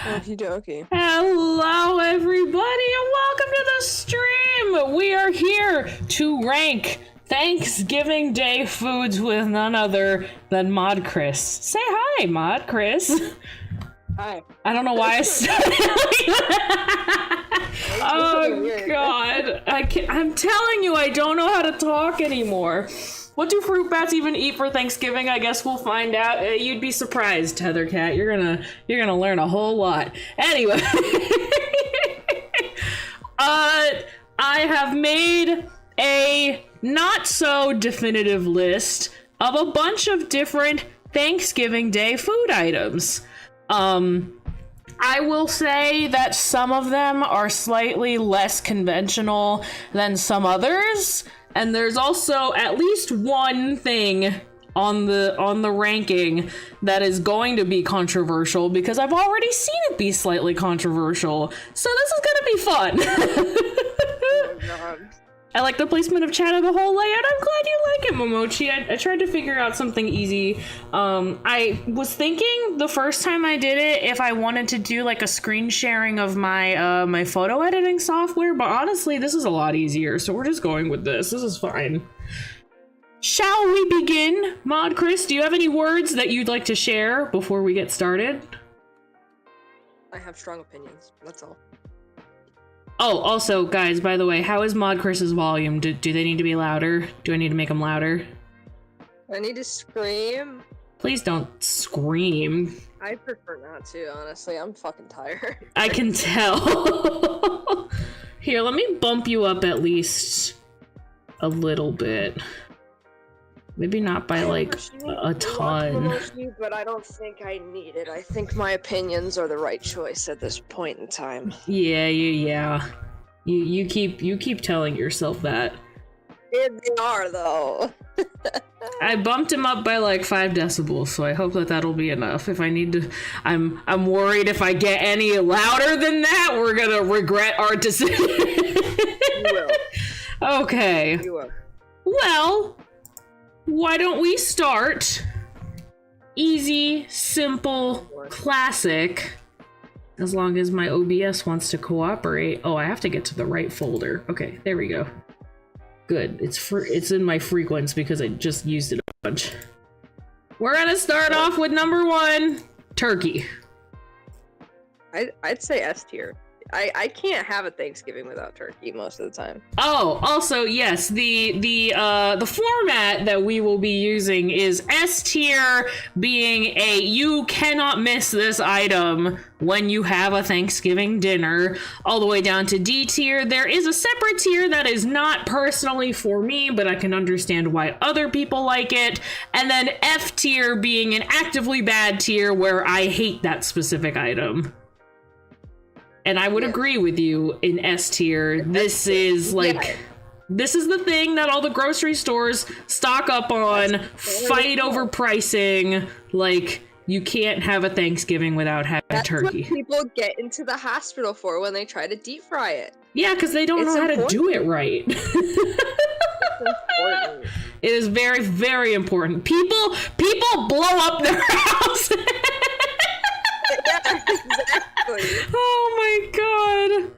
Okie dokie. Hello, everybody, and welcome to the stream. We are here to rank Thanksgiving Day foods with none other than Mod Chris. Say hi, Mod Chris. Hi. I don't know why I said it like that. Oh God, I'm telling you, I don't know how to talk anymore. What do fruit bats even eat for Thanksgiving? I guess we'll find out. You'd be surprised, Heathercat. You're gonna learn a whole lot. Anyway, I have made a not so definitive list of a bunch of different Thanksgiving Day food items. I will say that some of them are slightly less conventional than some others. And there's also at least one thing on the ranking that is going to be controversial because I've already seen it be slightly controversial. So this is gonna be fun. Oh God. I like the placement of chat of the whole layout. I'm glad you like it, Momochi. I tried to figure out something easy. I was thinking the first time I did it if I wanted to do like a screen sharing of my my photo editing software, but honestly, this is a lot easier, so we're just going with this. This is fine. Shall we begin? Mod Chris, do you have any words that you'd like to share before we get started? I have strong opinions. That's all. Oh, also, guys, by the way, how is Mod Chris's volume? Do they need to be louder? Do I need to make them louder? I need to scream. Please don't scream. I prefer not to, honestly. I'm fucking tired. I can tell. Here, let me bump you up at least a little bit. Maybe not by like a ton. But I don't think I need it. I think my opinions are the right choice at this point in time. Yeah. You keep telling yourself that. They are though. I bumped him up by like 5 decibels, so I hope that that'll be enough. If I need to, I'm worried if I get any louder than that, we're gonna regret our decision. You will. Okay. You will. Well, why don't we start easy, simple, classic, as long as my OBS wants to cooperate. Oh, I have to get to the right folder. Okay, there we go. Good. It's in my frequency because I just used it a bunch. We're gonna start off with number 1, turkey. I'd say S tier. I can't have a Thanksgiving without turkey most of the time. Oh, also, yes, the format that we will be using is S tier being a you cannot miss this item when you have a Thanksgiving dinner, all the way down to D tier. There is a separate tier that is not personally for me, but I can understand why other people like it. And then F tier being an actively bad tier where I hate that specific item. And I would agree with you in S tier. This is like, this is the thing that all the grocery stores stock up on, fight over pricing. Like, you can't have a Thanksgiving without having turkey. That's what people get into the hospital for when they try to deep fry it. Yeah, because they don't know how to do it right. It's important. It is very, very important. People blow up their house. Yeah, exactly. Oh my god.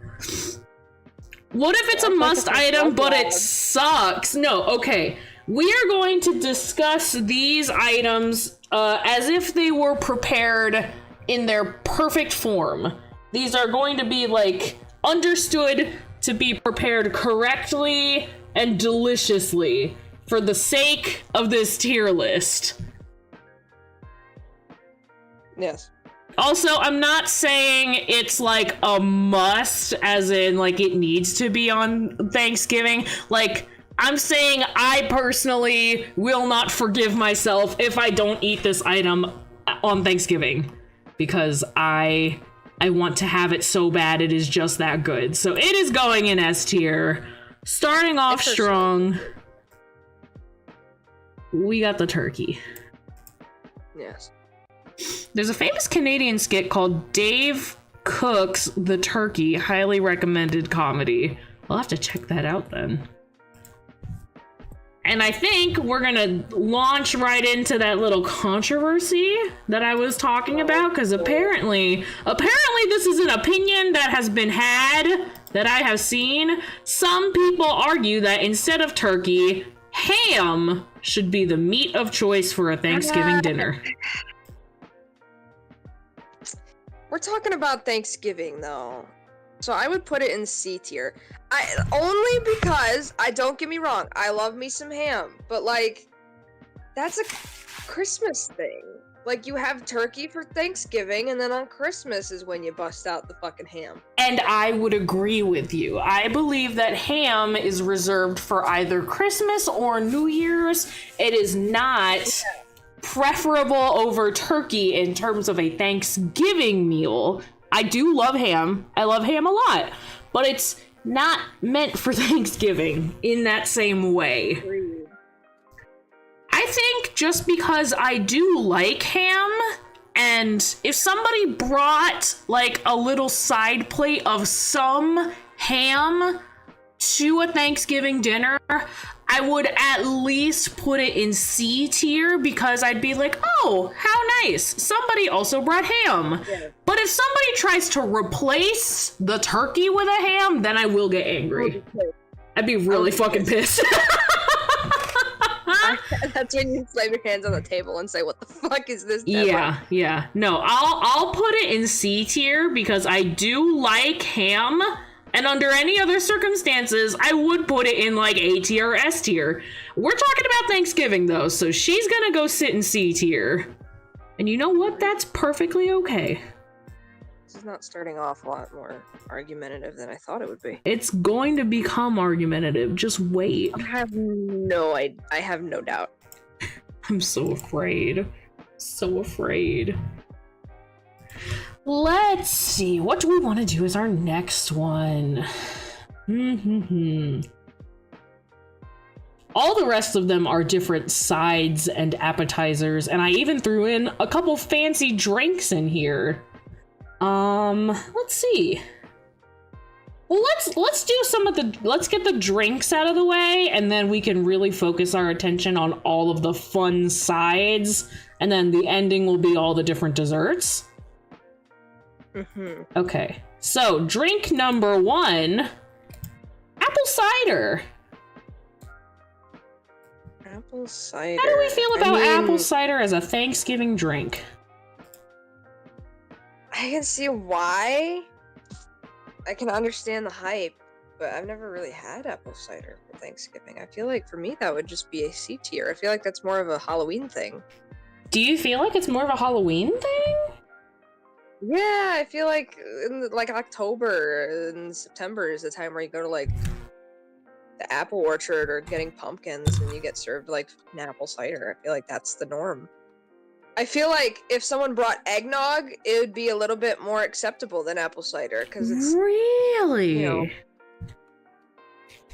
What if it's a must item, but it sucks? No, okay. We are going to discuss these items as if they were prepared in their perfect form. These are going to be, like, understood to be prepared correctly and deliciously for the sake of this tier list. Yes. Also, I'm not saying it's like a must, as in like it needs to be on Thanksgiving. Like, I'm saying I personally will not forgive myself if I don't eat this item on Thanksgiving, because I want to have it so bad. It is just that good. So it is going in S tier. Starting off strong. We got the turkey. Yes. There's a famous Canadian skit called Dave Cook's The Turkey, highly recommended comedy. I'll have to check that out then. And I think we're gonna launch right into that little controversy that I was talking about, because apparently this is an opinion that has been had, that I have seen. Some people argue that instead of turkey, ham should be the meat of choice for a Thanksgiving dinner. We're talking about Thanksgiving, though. So I would put it in C tier. Only because, don't get me wrong, I love me some ham, but like, that's a Christmas thing. Like, you have turkey for Thanksgiving, and then on Christmas is when you bust out the fucking ham. And I would agree with you. I believe that ham is reserved for either Christmas or New Year's. It is not preferable over turkey in terms of a Thanksgiving meal. I do love ham. I love ham a lot, but it's not meant for Thanksgiving in that same way. I think just because I do like ham, and if somebody brought like a little side plate of some ham to a Thanksgiving dinner, I would at least put it in C tier, because I'd be like, oh, how nice. Somebody also brought ham. Yeah. But if somebody tries to replace the turkey with a ham, then I will get angry. I'd be really fucking pissed. That's when you slam your hands on the table and say, what the fuck is this? Deadline? Yeah. No, I'll put it in C tier, because I do like ham. And under any other circumstances, I would put it in like A tier or S tier. We're talking about Thanksgiving though, so she's gonna go sit in C tier. And you know what? That's perfectly okay. This is not starting off a lot more argumentative than I thought it would be. It's going to become argumentative. Just wait. I have no doubt. I'm so afraid. So afraid. Let's see, what do we want to do as our next one? All the rest of them are different sides and appetizers, and I even threw in a couple fancy drinks in here. Let's see. Well, let's do let's get the drinks out of the way, and then we can really focus our attention on all of the fun sides, and then the ending will be all the different desserts. Okay, so drink number 1, apple cider. Apple cider. How do we feel about apple cider as a Thanksgiving drink? I can see why. I can understand the hype, but I've never really had apple cider for Thanksgiving. I feel like for me that would just be a C tier. I feel like that's more of a Halloween thing. Do you feel like it's more of a Halloween thing? Yeah, I feel like in October and September is the time where you go to like the apple orchard or getting pumpkins and you get served like an apple cider. I feel like that's the norm. I feel like if someone brought eggnog, it would be a little bit more acceptable than apple cider, because it's really. You know,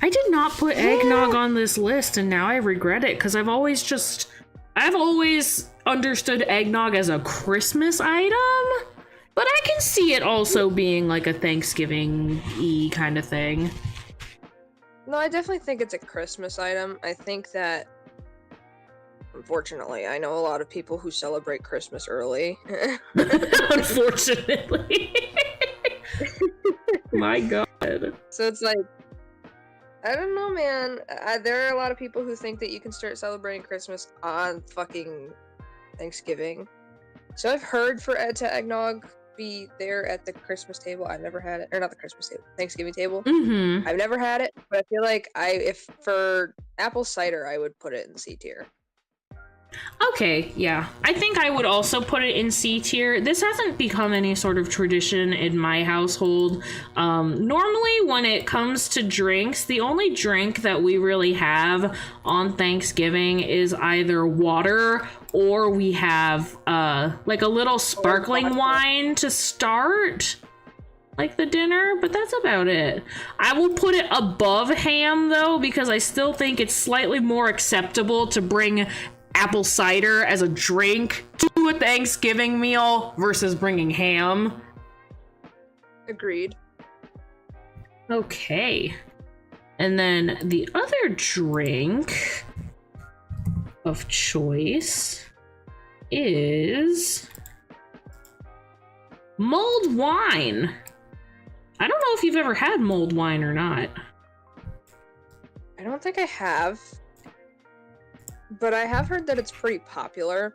I did not put eggnog on this list, and now I regret it, because I've always understood eggnog as a Christmas item. But I can see it also being like a Thanksgiving-y kind of thing. No, I definitely think it's a Christmas item. I think that, unfortunately, I know a lot of people who celebrate Christmas early. Unfortunately. My God. So it's like, I don't know, man. There are a lot of people who think that you can start celebrating Christmas on fucking Thanksgiving. So I've heard for eggnog be there at the Christmas table. I've never had it, or not the Christmas table, Thanksgiving table. I've never had it, but I feel like if for apple cider, I would put it in C tier. Okay, yeah. I think I would also put it in C tier. This hasn't become any sort of tradition in my household. Normally, when it comes to drinks, the only drink that we really have on Thanksgiving is either water or we have like a little sparkling wine to start like the dinner, but that's about it. I will put it above ham though, because I still think it's slightly more acceptable to bring apple cider as a drink to a Thanksgiving meal versus bringing ham. Agreed. Okay. And then the other drink of choice is mulled wine. I don't know if you've ever had mulled wine or not. I don't think I have. But I have heard that it's pretty popular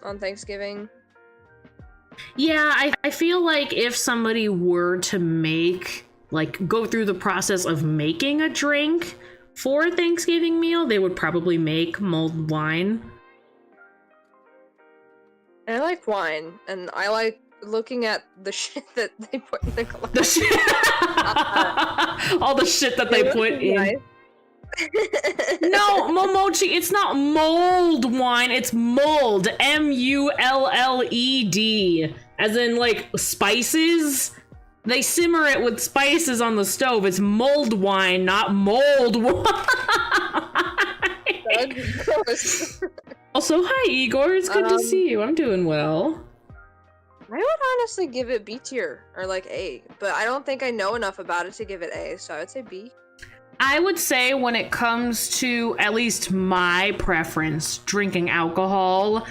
on Thanksgiving. Yeah, I feel like if somebody were to go through the process of making a drink for a Thanksgiving meal, they would probably make mulled wine. And I like wine, and I like looking at the shit that they put in the glass. All the shit that they put in. Nice. No, Momochi, it's not mulled wine, it's mulled. M-U-L-L-E-D. As in, like, spices. They simmer it with spices on the stove. It's mulled wine, not mold wine. Also, hi, Igor. It's good to see you. I'm doing well. I would honestly give it B tier, or like A, but I don't think I know enough about it to give it A, so I would say B. I would say when it comes to at least my preference drinking alcohol,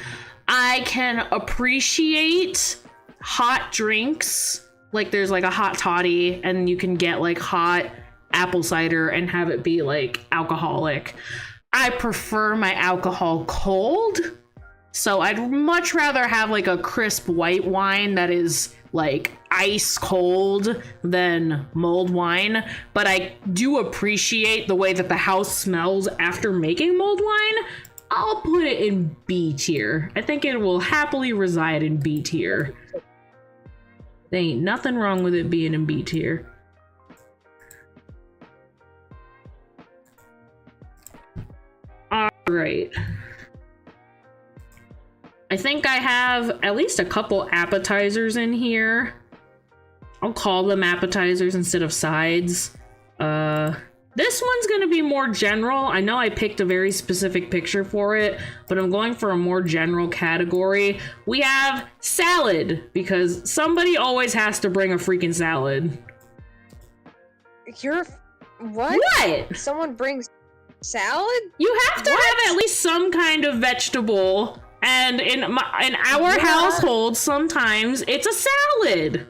I can appreciate hot drinks. Like there's like a hot toddy and you can get like hot apple cider and have it be like alcoholic. I prefer my alcohol cold. So I'd much rather have like a crisp white wine that is like ice cold than mulled wine, but I do appreciate the way that the house smells after making mulled wine. I'll put it in B tier. I think it will happily reside in B tier. There ain't nothing wrong with it being in B tier. All right. I think I have at least a couple appetizers in here. I'll call them appetizers instead of sides. This one's gonna be more general. I know I picked a very specific picture for it, but I'm going for a more general category. We have salad, because somebody always has to bring a freaking salad. You're... What? What? Someone brings salad? You have to have at least some kind of vegetable. And in our household, sometimes it's a salad.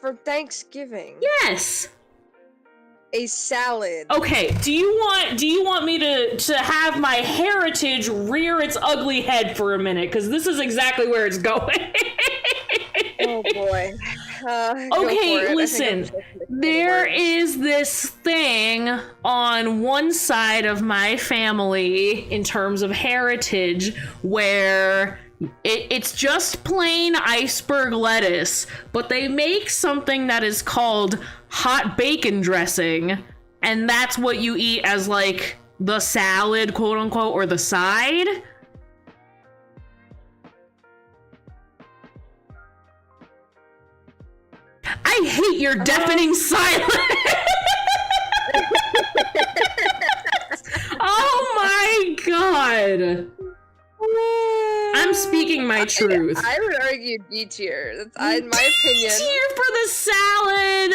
For Thanksgiving? Yes. A salad. Okay, do you want me to have my heritage rear its ugly head for a minute? Because this is exactly where it's going. Oh boy. Okay, listen. There is this thing on one side of my family in terms of heritage where it's just plain iceberg lettuce, but they make something that is called hot bacon dressing, and that's what you eat as like the salad, quote unquote, or the side. I hate your deafening silence. Oh my god. I'm speaking my truth. I would argue D tier. That's in my opinion. D tier for the salad,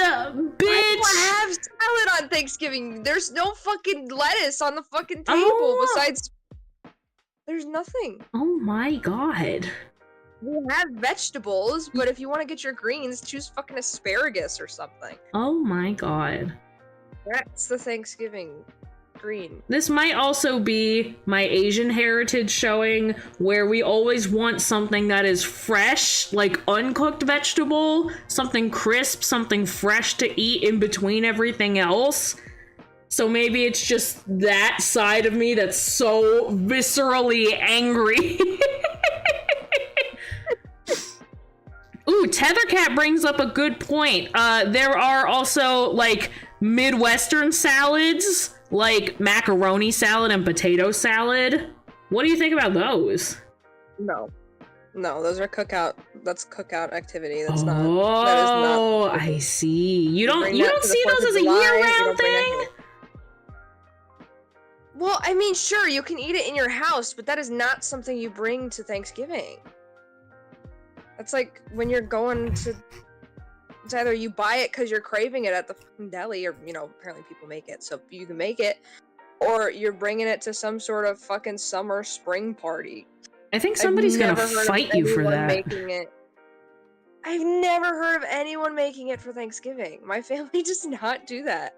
bitch. I don't have salad on Thanksgiving. There's no fucking lettuce on the fucking table besides. There's nothing. Oh my god. We have vegetables, but if you want to get your greens, choose fucking asparagus or something. Oh my god. That's the Thanksgiving green. This might also be my Asian heritage showing, where we always want something that is fresh, like uncooked vegetable, something crisp, something fresh to eat in between everything else. So maybe it's just that side of me that's so viscerally angry. Ooh, Tethercat brings up a good point. There are also, like, Midwestern salads, like macaroni salad and potato salad. What do you think about those? No. No, those are cookout. That's cookout activity. That's oh, not. That is not. Oh, I see. You don't see the those as a year-round thing? Well, I mean, sure, you can eat it in your house, but that is not something you bring to Thanksgiving. That's like when you're going to. It's either you buy it because you're craving it at the fucking deli, or, you know, apparently people make it, so you can make it, or you're bringing it to some sort of fucking summer spring party. I think somebody's gonna fight you for that. Making it. I've never heard of anyone making it for Thanksgiving. My family does not do that.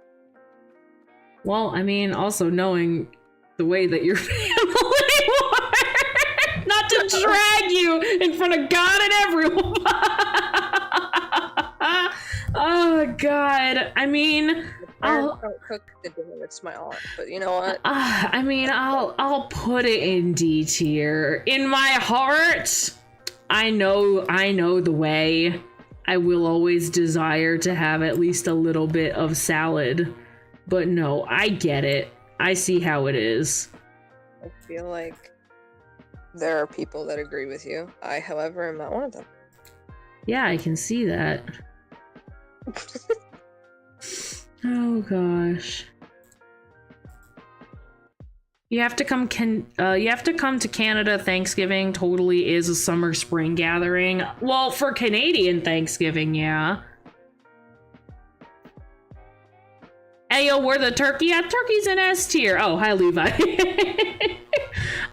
Well, I mean, also knowing the way that your family works, not to drag you in front of God and everyone. Oh God! I mean, I'll don't cook the dinner. It's my aunt, but you know what? I mean, I'll put it in D tier. In my heart, I know the way. I will always desire to have at least a little bit of salad, but no, I get it. I see how it is. I feel like there are people that agree with you. I, however, am not one of them. Yeah, I can see that. Oh gosh. You have to come to Canada. Thanksgiving totally is a summer spring gathering. Well, for Canadian Thanksgiving, yeah. Hey yo, where the turkey at? Turkey's in S tier. Oh, hi Levi.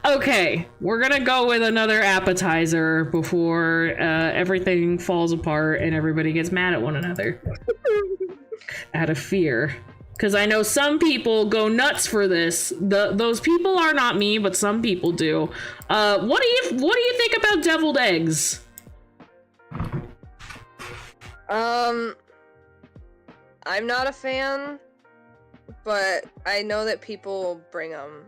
Okay, we're gonna go with another appetizer before everything falls apart and everybody gets mad at one another. Out of fear. Because I know some people go nuts for this. Those people are not me, but some people do. What do you think about deviled eggs? I'm not a fan, but I know that people bring them.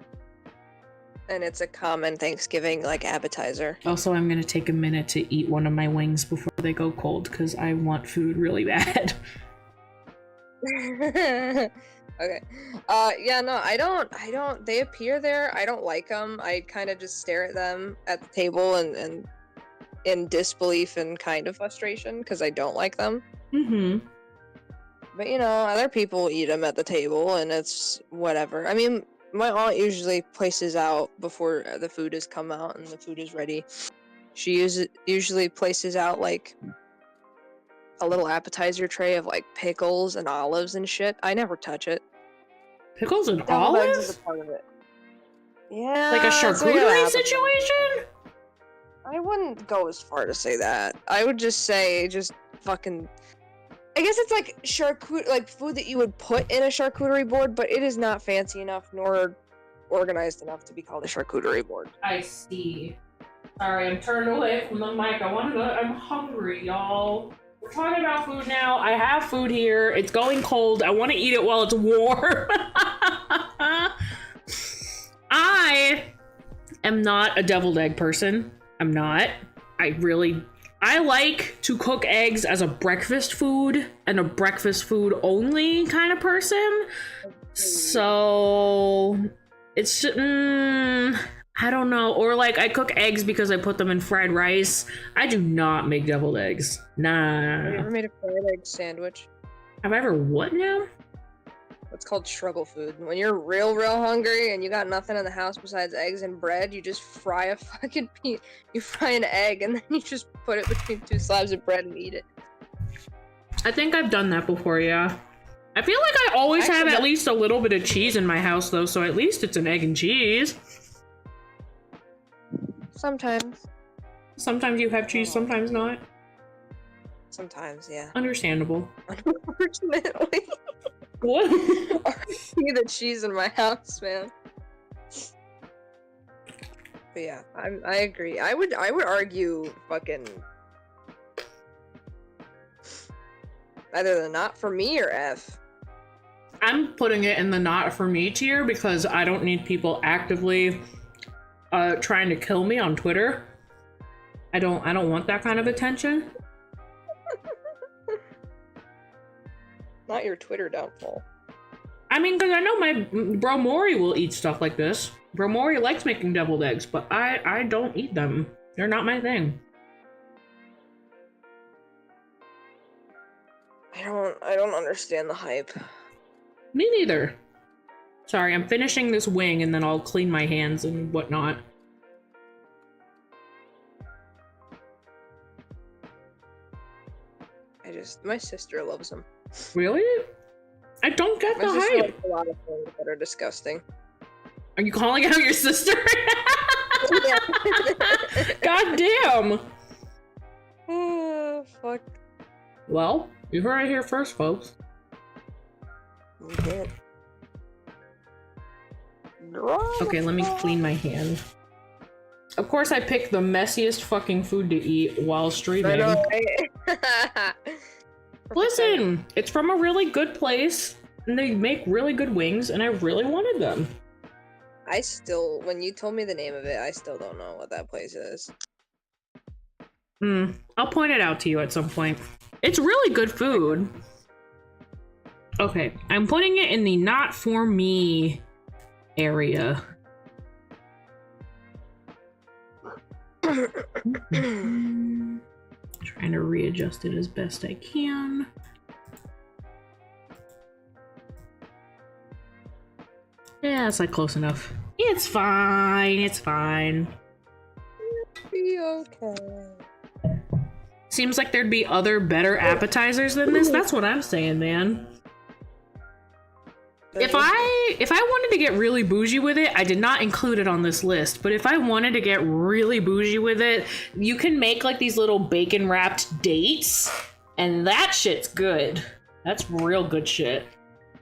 And it's a common Thanksgiving, like, appetizer. Also, I'm gonna take a minute to eat one of my wings before they go cold, because I want food really bad. Okay. Yeah, no, I don't, they appear there. I don't like them. I kind of just stare at them at the table and in disbelief and kind of frustration, because I don't like them. Mm-hmm. But, you know, other people eat them at the table, and it's whatever. I mean, my aunt usually places out before the food has come out and the food is ready. She usually places out, like, a little appetizer tray of, like, pickles and olives and shit. I never touch it. Pickles and Deviled eggs olives? is a part of it. Yeah. Like a charcuterie situation? I wouldn't go as far to say that. I would just say fucking... I guess it's like food that you would put in a charcuterie board, but it is not fancy enough nor organized enough to be called a charcuterie board. I see. Sorry, I'm turned away from the mic. I'm hungry, y'all. We're talking about food now. I have food here. It's going cold. I want to eat it while it's warm. I am not a deviled egg person. I'm not. I like to cook eggs as a breakfast food and a breakfast food only kind of person. So it's I don't know. Or like I cook eggs because I put them in fried rice. I do not make deviled eggs. Nah. Have you ever made a fried egg sandwich? Have I ever what now? It's called struggle food. When you're real hungry and you got nothing in the house besides eggs and bread, you just fry a fucking piece. You fry an egg and then you just put it between two slabs of bread and eat it. I think I've done that before, yeah. I feel like I always have at least a little bit of cheese in my house, though, so at least it's an egg and cheese. Sometimes. Sometimes you have cheese, sometimes not. Sometimes, yeah. Understandable. Unfortunately. What? I see the cheese in my house, man. But yeah, I agree. I would argue fucking either the not for me or F. I'm putting it in the not for me tier because I don't need people actively trying to kill me on Twitter. I don't want that kind of attention. Not your Twitter downfall. I mean, because I know my bro Mori will eat stuff like this. Bro Mori likes making deviled eggs, but I don't eat them. They're not my thing. I don't understand the hype. Me neither. Sorry, I'm finishing this wing and then I'll clean my hands and whatnot. My sister loves them. Really? I don't get the My sister hype. likes a lot of things that are disgusting. Are you calling out your sister? God damn. Fuck. Well, you heard it here first, folks. You did. Okay, let me clean my hand. Of course, I picked the messiest fucking food to eat while streaming. I know, right? Listen, it's from a really good place, and they make really good wings, and I really wanted them. When you told me the name of it, I still don't know what that place is. I'll point it out to you at some point. It's really good food. Okay, I'm putting it in the not for me area. Trying to readjust it as best I can. Yeah, it's like close enough. It's fine, it's fine. Be okay. Seems like there'd be other better appetizers than this. That's what I'm saying, man. If I wanted to get really bougie with it, I did not include it on this list, but if I wanted to get really bougie with it, you can make like these little bacon wrapped dates, and that shit's good. That's real good shit.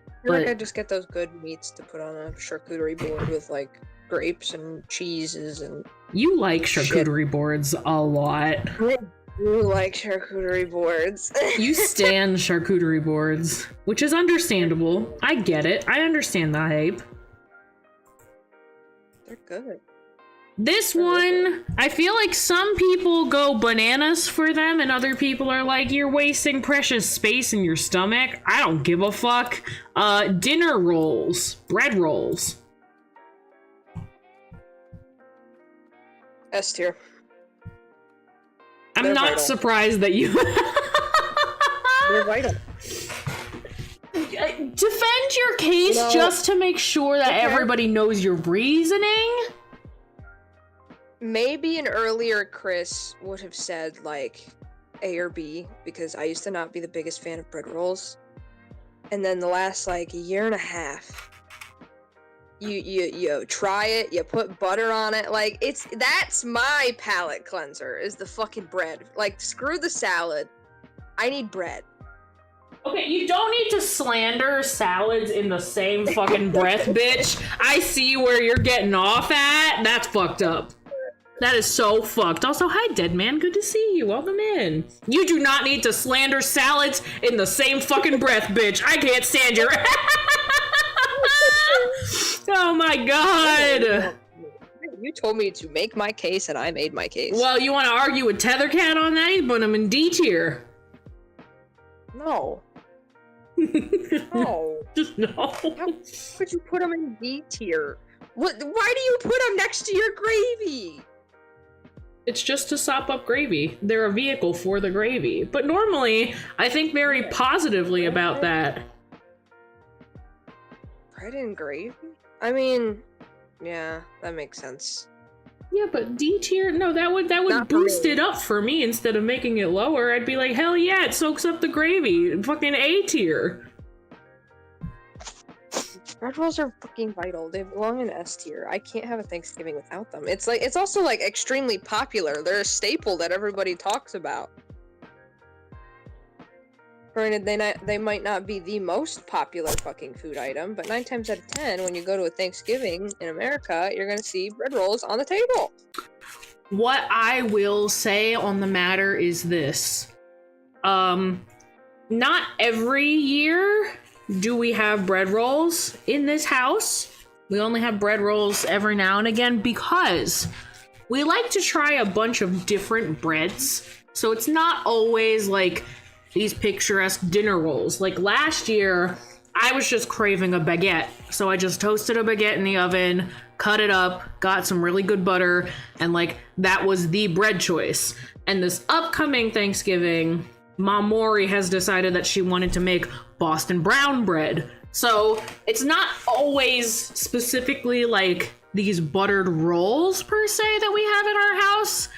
I feel like I just get those good meats to put on a charcuterie board with like grapes and cheeses and. You like charcuterie boards a lot. I do like charcuterie boards. You stan charcuterie boards, which is understandable. I get it. I understand the hype. They're good. This one, I feel like some people go bananas for them, and other people are like, you're wasting precious space in your stomach. I don't give a fuck. Dinner rolls. Bread rolls. S tier. I'm not surprised that you... They're vital. Defend your case just to make sure that everybody knows your reasoning. Maybe an earlier Chris would have said like A or B, because I used to not be the biggest fan of bread rolls. And then the last like year and a half, you try it, you put butter on it, like that's my palate cleanser, is the fucking bread. Like, screw the salad. I need bread. Okay, you don't need to slander salads in the same fucking breath, bitch. I see where you're getting off at. That's fucked up. That is so fucked. Also, hi, dead man. Good to see you. Welcome in. You do not need to slander salads in the same fucking breath, bitch. I can't stand your... Oh my god. You told me to make my case, and I made my case. Well, you want to argue with Tethercat on that? You put him in D tier. No. No. Just no. How could you put them in D tier? What? Why do you put them next to your gravy? It's just to sop up gravy. They're a vehicle for the gravy. But normally, I think very positively about that. Bread and gravy? I mean, yeah, that makes sense. Yeah, but D tier? No, that would boost it up for me instead of making it lower. I'd be like, hell yeah, it soaks up the gravy. Fucking A tier. Bread rolls are fucking vital. They belong in S tier. I can't have a Thanksgiving without them. It's also like extremely popular. They're a staple that everybody talks about. Granted, they might not be the most popular fucking food item, but 9 times out of 10, when you go to a Thanksgiving in America, you're gonna see bread rolls on the table. What I will say on the matter is this. Not every year do we have bread rolls in this house. We only have bread rolls every now and again because we like to try a bunch of different breads. So it's not always like these picturesque dinner rolls. Like last year, I was just craving a baguette. So I just toasted a baguette in the oven, cut it up, got some really good butter, and like that was the bread choice. And this upcoming Thanksgiving, Koumori has decided that she wanted to make Boston brown bread. So it's not always specifically like these buttered rolls per se that we have in our house.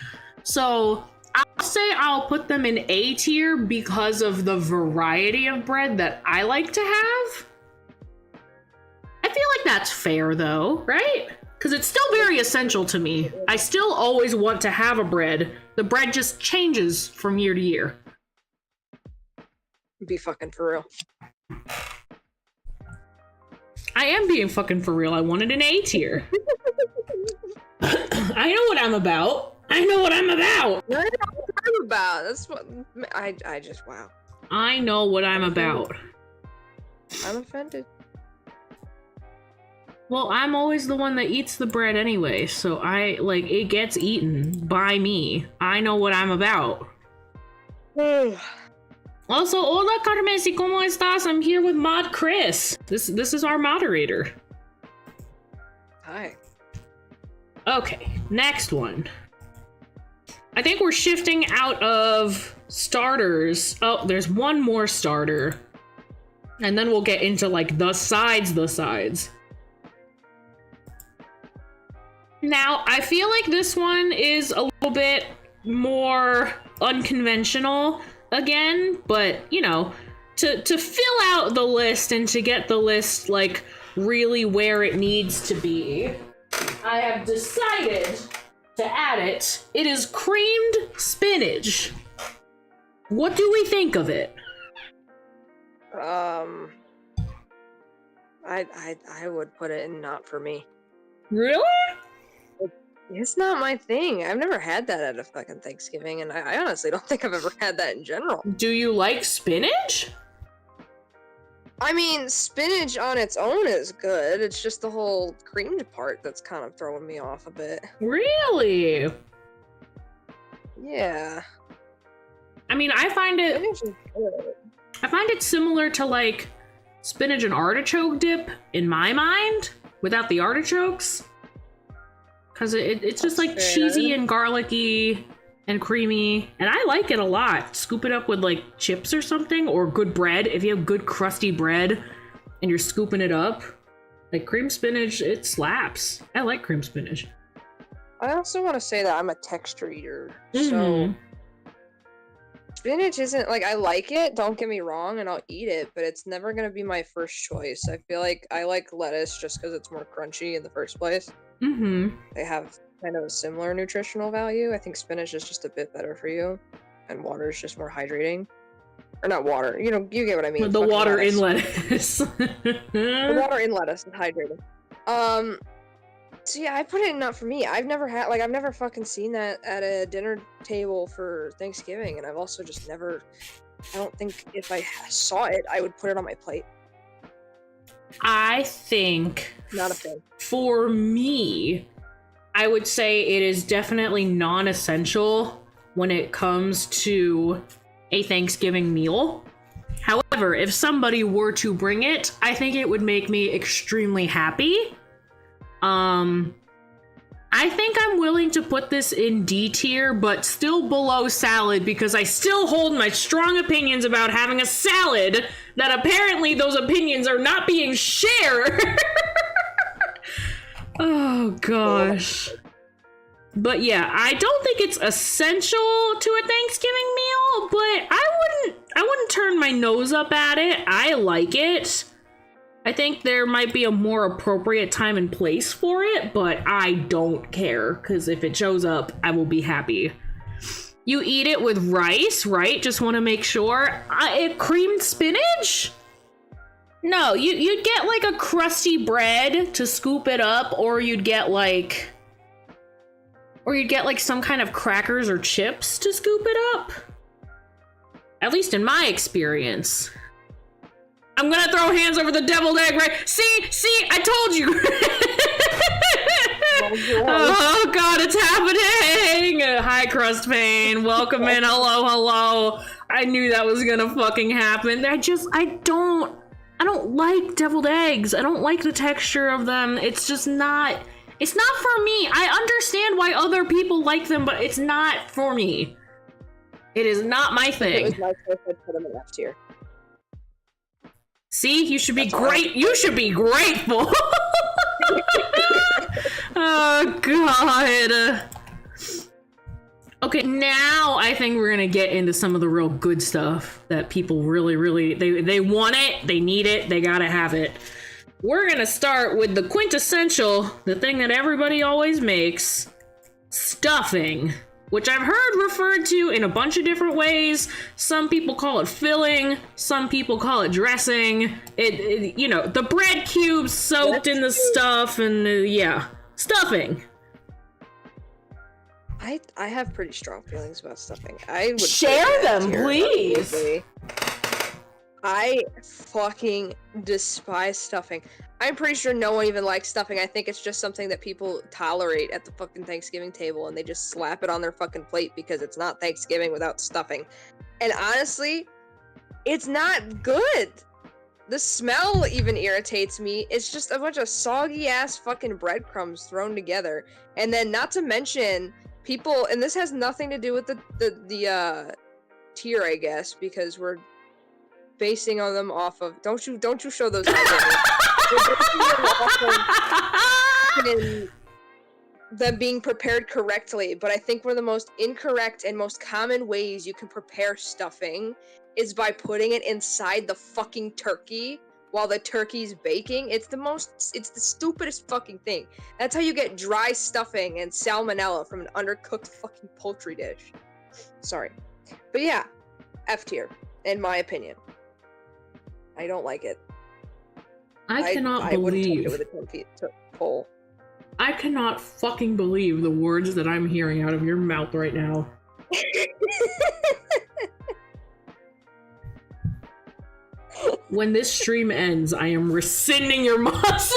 So I'll say I'll put them in A tier because of the variety of bread that I like to have. I feel like that's fair though, right? Because it's still very essential to me. I still always want to have a bread. The bread just changes from year to year. Be fucking for real. I am being fucking for real. I wanted an A tier. I know what I'm about. I know what I'm about. I know what I'm about. That's what I just wow. I know what I'm about. I'm offended. Well, I'm always the one that eats the bread anyway, so it gets eaten by me. I know what I'm about. Also, hola Carmesi, ¿cómo estás? I'm here with Mod Chris. This is our moderator. Hi. Okay, next one. I think we're shifting out of starters. Oh, there's one more starter. And then we'll get into like the sides. Now, I feel like this one is a little bit more unconventional again, but you know, to fill out the list and to get the list like really where it needs to be, I have decided to add it. It is creamed spinach. What do we think of it? I would put it in not for me. Really? It's not my thing. I've never had that at a fucking Thanksgiving, and I honestly don't think I've ever had that in general. Do you like spinach? I mean, spinach on its own is good. It's just the whole creamed part that's kind of throwing me off a bit. Really? Yeah. I mean, I find it similar to like spinach and artichoke dip in my mind, without the artichokes. Because it's just like cheesy and garlicky and creamy, and I like it a lot. Scoop it up with like chips or something, or good bread. If you have good crusty bread and you're scooping it up, like cream spinach, it slaps. I like cream spinach. I also want to say that I'm a texture eater, so spinach isn't like, I like it, don't get me wrong, and I'll eat it, but it's never gonna be my first choice. I feel like I like lettuce just because it's more crunchy in the first place. They have kind of a similar nutritional value. I think spinach is just a bit better for you, and water is just more hydrating. Or not water, you know, you get what I mean. The water in lettuce. The water in lettuce is hydrating. So yeah, I put it in not for me. I've never fucking seen that at a dinner table for Thanksgiving, and I've also just never, I don't think if I saw it, I would put it on my plate. I think not a fan. For me, I would say it is definitely non-essential when it comes to a Thanksgiving meal. However, if somebody were to bring it, I think it would make me extremely happy. I think I'm willing to put this in D tier, but still below salad, because I still hold my strong opinions about having a salad that apparently those opinions are not being shared. Oh gosh. But yeah, I don't think it's essential to a Thanksgiving meal, but I wouldn't turn my nose up at it. I like it. I think there might be a more appropriate time and place for it, but I don't care, because if it shows up, I will be happy. You eat it with rice, right? Just want to make sure. Creamed spinach? No, you'd get like a crusty bread to scoop it up, or you'd get like some kind of crackers or chips to scoop it up. At least in my experience. I'm gonna throw hands over the deviled egg, right? See, I told you. Oh god, it's happening. Hi, Crust Pain. Welcome in. Hello. I knew that was gonna fucking happen. I don't like deviled eggs. I don't like the texture of them. It's just not, it's not for me. I understand why other people like them, but it's not for me. It is not my thing. It was my choice. I'd put them in F tier. See, you should be great. You should be grateful. Oh god. Okay, now I think we're gonna get into some of the real good stuff that people really they want it, they need it, they gotta have it. We're gonna start with the quintessential, the thing that everybody always makes, stuffing, which I've heard referred to in a bunch of different ways. Some people call it filling, some people call it dressing. It you know, the bread cubes soaked in the stuff, and yeah, stuffing. I have pretty strong feelings about stuffing. I would share them, please. I fucking despise stuffing. I'm pretty sure no one even likes stuffing. I think it's just something that people tolerate at the fucking Thanksgiving table, and they just slap it on their fucking plate because it's not Thanksgiving without stuffing. And honestly, it's not good. The smell even irritates me. It's just a bunch of soggy ass fucking breadcrumbs thrown together. And then not to mention people, and this has nothing to do with the tier, I guess, because we're basing on them off of don't you show those eyes at me. We're basing them off of them being prepared correctly, but I think one of the most incorrect and most common ways you can prepare stuffing is by putting it inside the fucking turkey while the turkey's baking. It's the stupidest fucking thing. That's how you get dry stuffing and salmonella from an undercooked fucking poultry dish. Sorry. But yeah, F tier, in my opinion. I don't like it. I cannot I wouldn't touch believe it with a 10 feet pole. I cannot fucking believe the words that I'm hearing out of your mouth right now. When this stream ends, I am rescinding your mustache.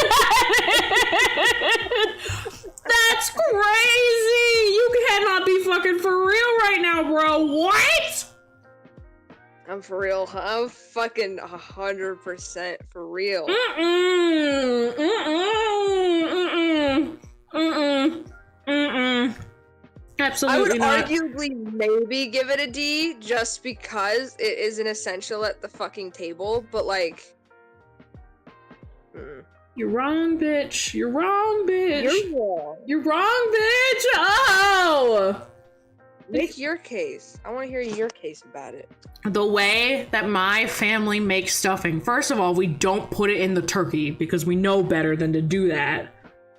That's crazy! You cannot be fucking for real right now, bro. What? I'm for real. I'm fucking 100% for real. Absolutely not. I would arguably maybe give it a D just because it is an essential at the fucking table, but like... You're wrong, bitch. You're wrong, bitch. You're wrong. You're wrong, bitch. Oh! Make your case. I want to hear your case about it. The way that my family makes stuffing, first of all, we don't put it in the turkey because we know better than to do that.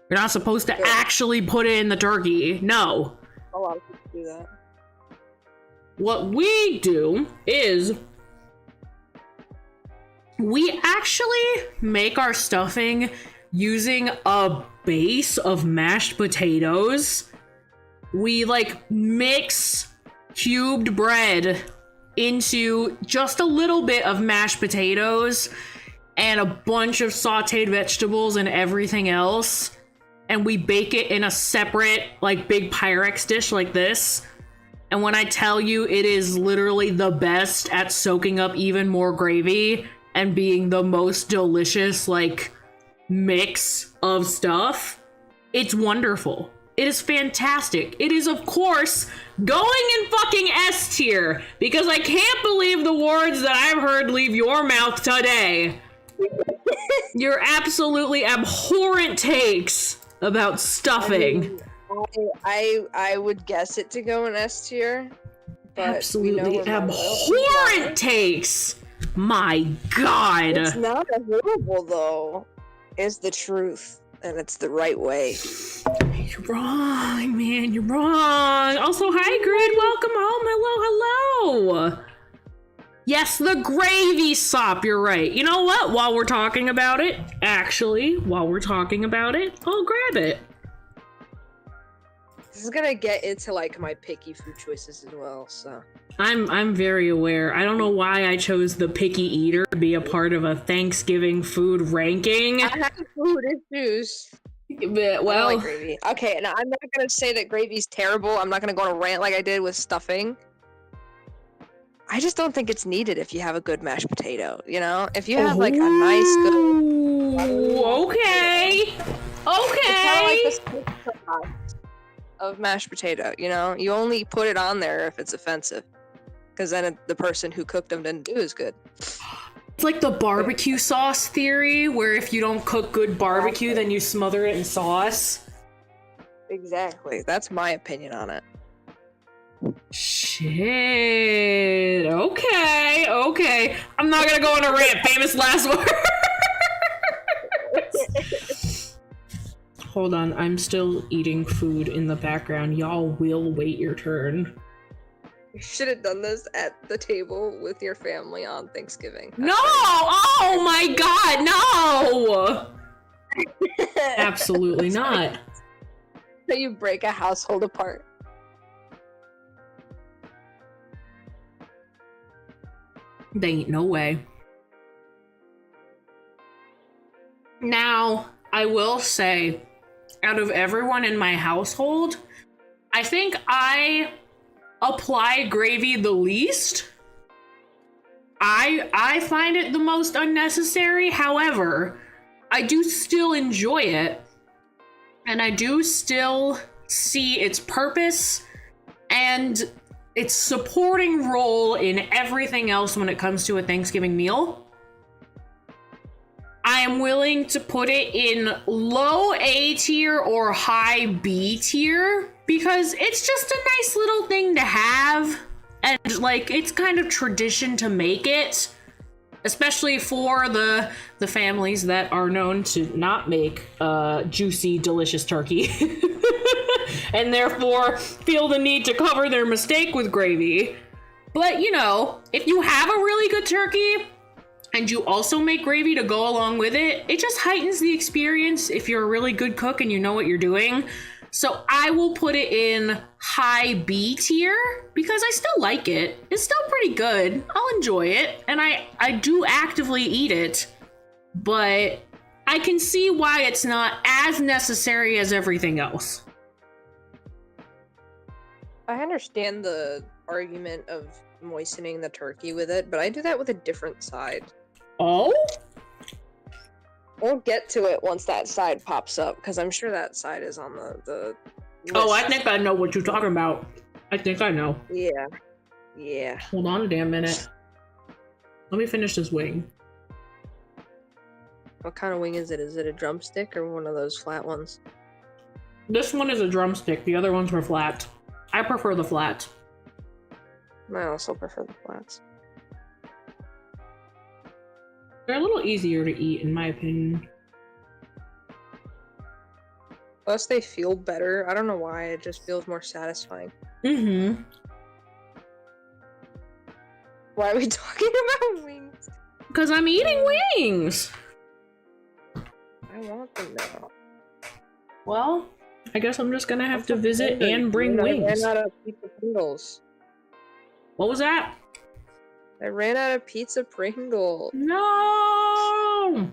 You're not supposed to actually put it in the turkey. No. A lot of people do that. What we do is we actually make our stuffing using a base of mashed potatoes. We like mix cubed bread into just a little bit of mashed potatoes and a bunch of sauteed vegetables and everything else. And we bake it in a separate, like, big Pyrex dish like this. And when I tell you it is literally the best at soaking up even more gravy and being the most delicious, like, mix of stuff, it's wonderful. It is fantastic. It is, of course, going in fucking S tier, because I can't believe the words that I've heard leave your mouth today. Your absolutely abhorrent takes about stuffing. I would guess it to go in S tier. But absolutely abhorrent takes. My God. It's not horrible though. It's the truth, and it's the right way. You're wrong, man. You're wrong. Also, hi, Grid. Welcome home. Hello. Yes, the gravy sop. You're right. You know what? While we're talking about it, I'll grab it. This is gonna get into like my picky food choices as well, so. I'm very aware. I don't know why I chose the picky eater to be a part of a Thanksgiving food ranking. I have food issues. But, well, I don't like gravy. Okay, and I'm not gonna say that gravy's terrible. I'm not gonna go on a rant like I did with stuffing. I just don't think it's needed if you have a good mashed potato. You know, if you have like a nice good. Okay. It's kind of like the sauce of mashed potato. You know, you only put it on there if it's offensive, because then the person who cooked them didn't do as good. It's like the barbecue sauce theory, where if you don't cook good barbecue, then you smother it in sauce. Exactly. That's my opinion on it. Shit. Okay. I'm not gonna go on a rant. Famous last words. Hold on. I'm still eating food in the background. Y'all will wait your turn. You should have done this at the table with your family on Thanksgiving. No! Oh my god, no! Absolutely not. So you break a household apart. They ain't no way. Now, I will say, out of everyone in my household, I think I apply gravy the least. I find it the most unnecessary. However, I do still enjoy it, and I do still see its purpose and its supporting role in everything else when it comes to a Thanksgiving meal. I am willing to put it in low A tier or high B tier because it's just a nice little thing to have, and like it's kind of tradition to make it, especially for the families that are known to not make juicy, delicious turkey and therefore feel the need to cover their mistake with gravy. But you know, if you have a really good turkey and you also make gravy to go along with it, it just heightens the experience if you're a really good cook and you know what you're doing. So I will put it in high B tier because I still like it. It's still pretty good. I'll enjoy it, and I do actively eat it, but I can see why it's not as necessary as everything else. I understand the argument of moistening the turkey with it, but I do that with a different side. Oh? We'll get to it once that side pops up, because I'm sure that side is on the list. Oh, I think I know what you're talking about. I think I know. Yeah. Hold on a damn minute. Let me finish this wing. What kind of wing is it? Is it a drumstick or one of those flat ones? This one is a drumstick. The other ones were flat. I prefer the flat. I also prefer the flats. They're a little easier to eat, in my opinion. Plus, they feel better. I don't know why. It just feels more satisfying. Mm-hmm. Why are we talking about wings? Because I'm eating wings! I want them now. Well, I guess I'm just gonna have to visit and bring wings. I ran out of pizza Pringles. What was that? I ran out of pizza Pringles. No!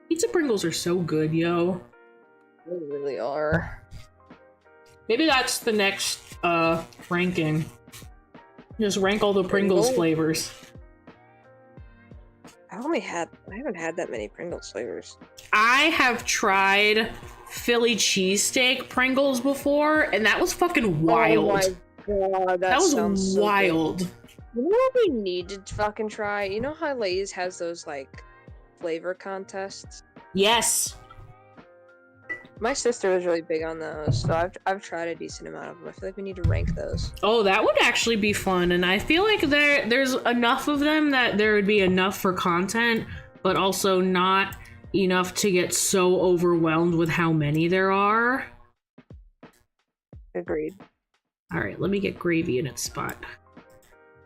Pizza Pringles are so good, yo. They really are. Maybe that's the next ranking. Just rank all the Pringles flavors. I haven't had that many Pringles flavors. I have tried Philly cheesesteak Pringles before, and that was fucking wild. Oh my god, that was wild. So you know what we need to fucking try? You know how Lay's has those like flavor contests? Yes. My sister was really big on those, so I've tried a decent amount of them. I feel like we need to rank those. Oh, that would actually be fun, and I feel like there's enough of them that there would be enough for content, but also not enough to get so overwhelmed with how many there are. Agreed. All right, let me get gravy in its spot.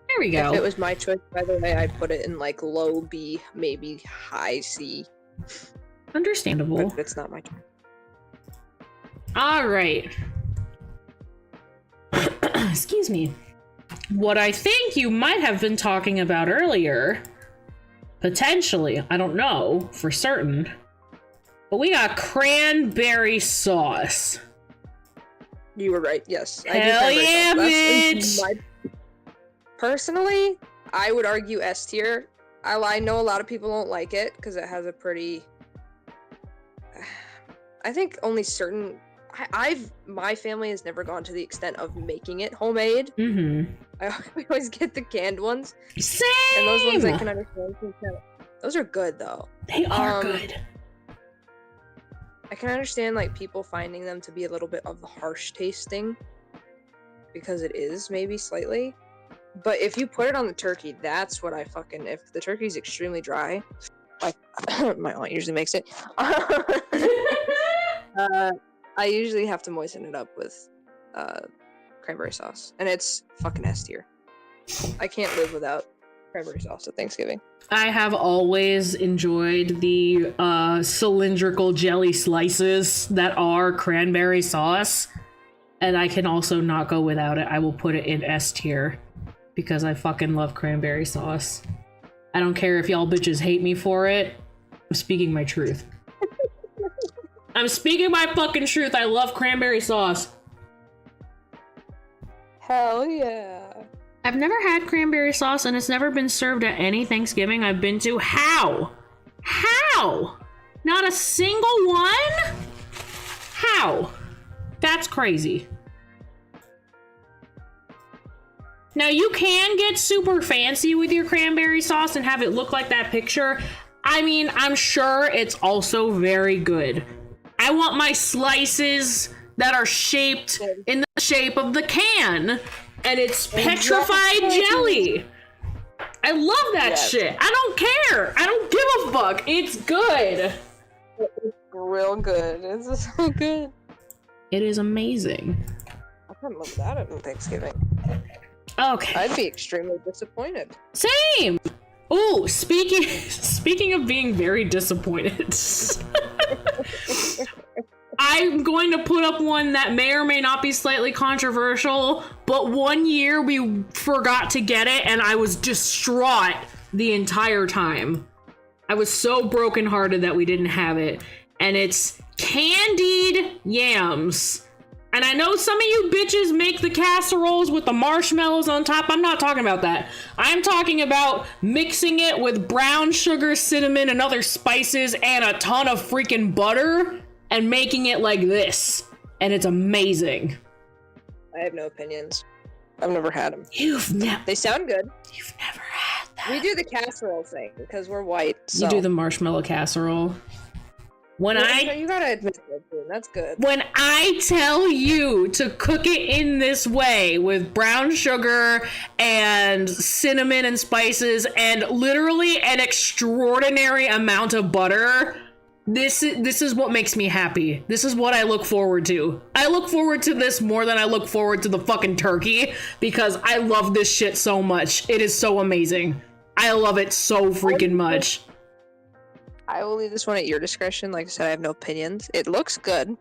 There we go. If it was my choice, by the way, I'd put it in like low B, maybe high C. Understandable. But it's not my choice. All right. Excuse me. What I think you might have been talking about earlier, potentially, I don't know for certain, but we got cranberry sauce. You were right, yes. Hell yeah, bitch! Personally, I would argue S tier. I know a lot of people don't like it because it has a pretty... I think only certain... my family has never gone to the extent of making it homemade. Mm-hmm. I always get the canned ones. Same! And those ones I can understand. Those are good, though. They are good. I can understand, like, people finding them to be a little bit of the harsh tasting. Because it is, maybe, slightly. But if you put it on the turkey, that's what I fucking... If the turkey's extremely dry, like, my aunt usually makes it, I usually have to moisten it up with cranberry sauce. And it's fucking S tier. I can't live without cranberry sauce at Thanksgiving. I have always enjoyed the cylindrical jelly slices that are cranberry sauce. And I can also not go without it. I will put it in S tier. Because I fucking love cranberry sauce. I don't care if y'all bitches hate me for it. I'm speaking my truth. I'm speaking my fucking truth. I love cranberry sauce. Hell yeah. I've never had cranberry sauce and it's never been served at any Thanksgiving I've been to. How? How? Not a single one? How? That's crazy. Now you can get super fancy with your cranberry sauce and have it look like that picture. I mean, I'm sure it's also very good. I want my slices that are shaped in the shape of the can. And it's petrified jelly. I love that shit. I don't care. I don't give a fuck. It's good. It's real good. It's so good. It is amazing. I couldn't live without it on Thanksgiving. Okay. I'd be extremely disappointed. Same. Oh, speaking of being very disappointed. I'm going to put up one that may or may not be slightly controversial, but one year we forgot to get it and I was distraught the entire time. I was so brokenhearted that we didn't have it. And it's candied yams. And I know some of you bitches make the casseroles with the marshmallows on top. I'm not talking about that. I'm talking about mixing it with brown sugar, cinnamon, and other spices and a ton of freaking butter and making it like this. And it's amazing. I have no opinions. I've never had them. You've never... They sound good. You've never had that. We do the casserole thing because we're white. So. You do the marshmallow casserole. You gotta admit that, dude. That's good. When I tell you to cook it in this way with brown sugar and cinnamon and spices and literally an extraordinary amount of butter, this is what makes me happy. This is what I look forward to. I look forward to this more than I look forward to the fucking turkey because I love this shit so much. It is so amazing. I love it so freaking much. I will leave this one at your discretion. Like I said, I have no opinions. It looks good.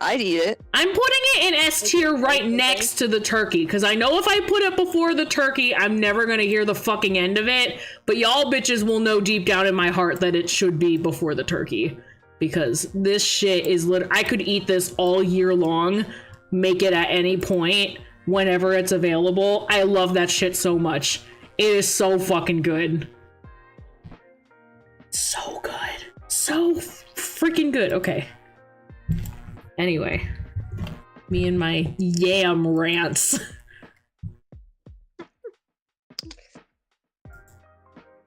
I'd eat it. I'm putting it in S tier right next to the turkey, because I know if I put it before the turkey, I'm never going to hear the fucking end of it, but y'all bitches will know deep down in my heart that it should be before the turkey, because this shit is I could eat this all year long, make it at any point, whenever it's available. I love that shit so much. It is so fucking good. So good. So freaking good. Okay. Anyway. Me and my yam rants.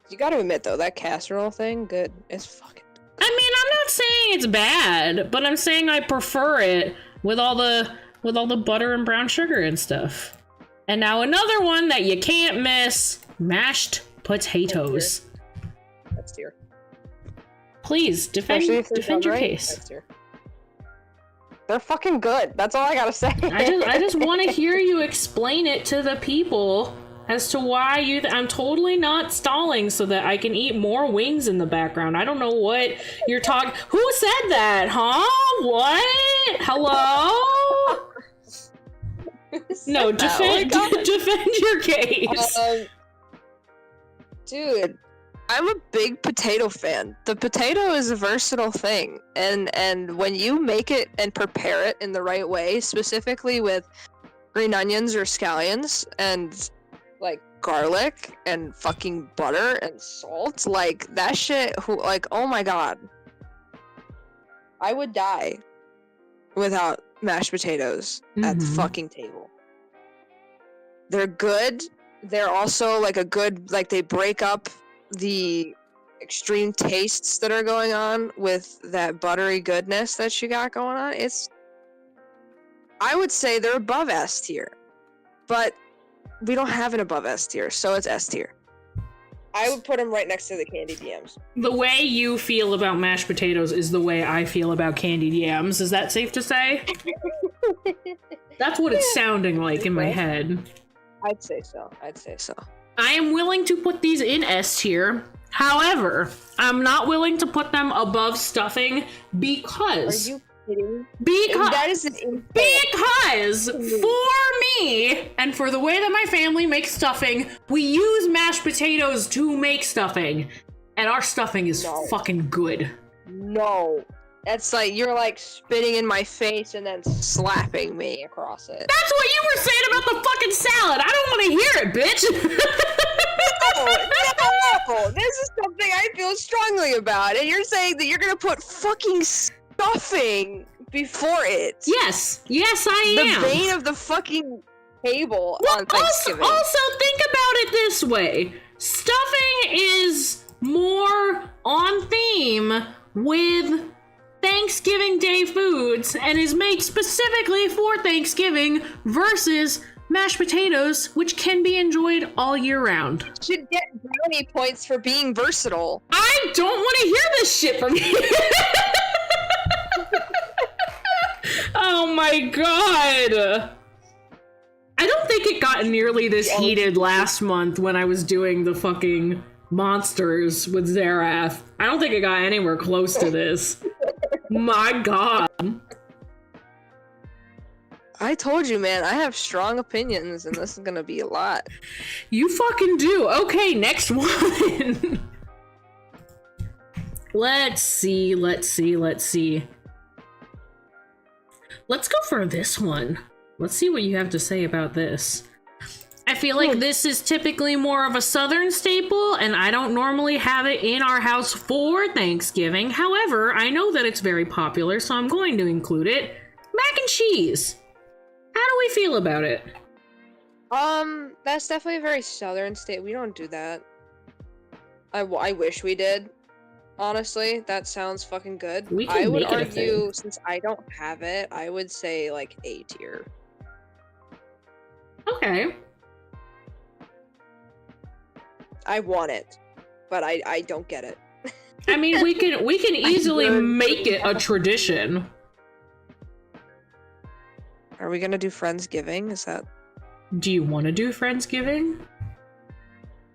You gotta admit, though, that casserole thing, good. It's fucking good. I mean, I'm not saying it's bad, but I'm saying I prefer it with all the butter and brown sugar and stuff. And now another one that you can't miss, mashed potatoes. That's tier. Please, defend your case. They're fucking good. That's all I gotta say. I just want to hear you explain it to the people as to why I'm totally not stalling so that I can eat more wings in the background. I don't know what you're talking. Who said that, huh? What? it? Hello? No, defend your case. Dude, I'm a big potato fan. The potato is a versatile thing, and when you make it and prepare it in the right way, specifically with green onions or scallions and like garlic and fucking butter and salt, like that shit, like, oh my god. I would die without mashed potatoes at the fucking table. They're good. They're also like a good, like, they break up the extreme tastes that are going on with that buttery goodness that you got going on. I would say they're above S tier, but we don't have an above S tier, so it's S tier. I would put them right next to the candied yams. The way you feel about mashed potatoes is the way I feel about candied yams. Is that safe to say? That's what it's sounding like in my head. I'd say so. I am willing to put these in S tier. However, I'm not willing to put them above stuffing because... Are you kidding? Because That is for me, and for the way that my family makes stuffing, we use mashed potatoes to make stuffing. And our stuffing is fucking good. No. That's like, you're like spitting in my face and then slapping me across it. That's what you were saying about the fucking salad. I don't want to hear it, bitch. No, this is something I feel strongly about, and you're saying that you're gonna put fucking stuffing before it. Yes, I am. The bane of the fucking table on Thanksgiving. Also, think about it this way. Stuffing is more on theme with Thanksgiving Day foods and is made specifically for Thanksgiving versus mashed potatoes, which can be enjoyed all year round. Should get brownie points for being versatile. I don't want to hear this shit from you. Oh my god. I don't think it got nearly this heated last month when I was doing the fucking monsters with Zerath. I don't think it got anywhere close to this. My god. I told you, man, I have strong opinions, and this is gonna be a lot. You fucking do. Okay, next one. Let's see. Let's go for this one. Let's see what you have to say about this. I feel like this is typically more of a southern staple, and I don't normally have it in our house for Thanksgiving. However, I know that it's very popular, so I'm going to include it. Mac and cheese. How do we feel about it? That's definitely a very southern state. We don't do that. I wish we did. Honestly, that sounds fucking good. I would argue, since I don't have it, I would say like A tier. Okay. I want it, but I don't get it. I mean, we can easily make it a tradition. Are we gonna do Friendsgiving? Is that... Do you want to do Friendsgiving?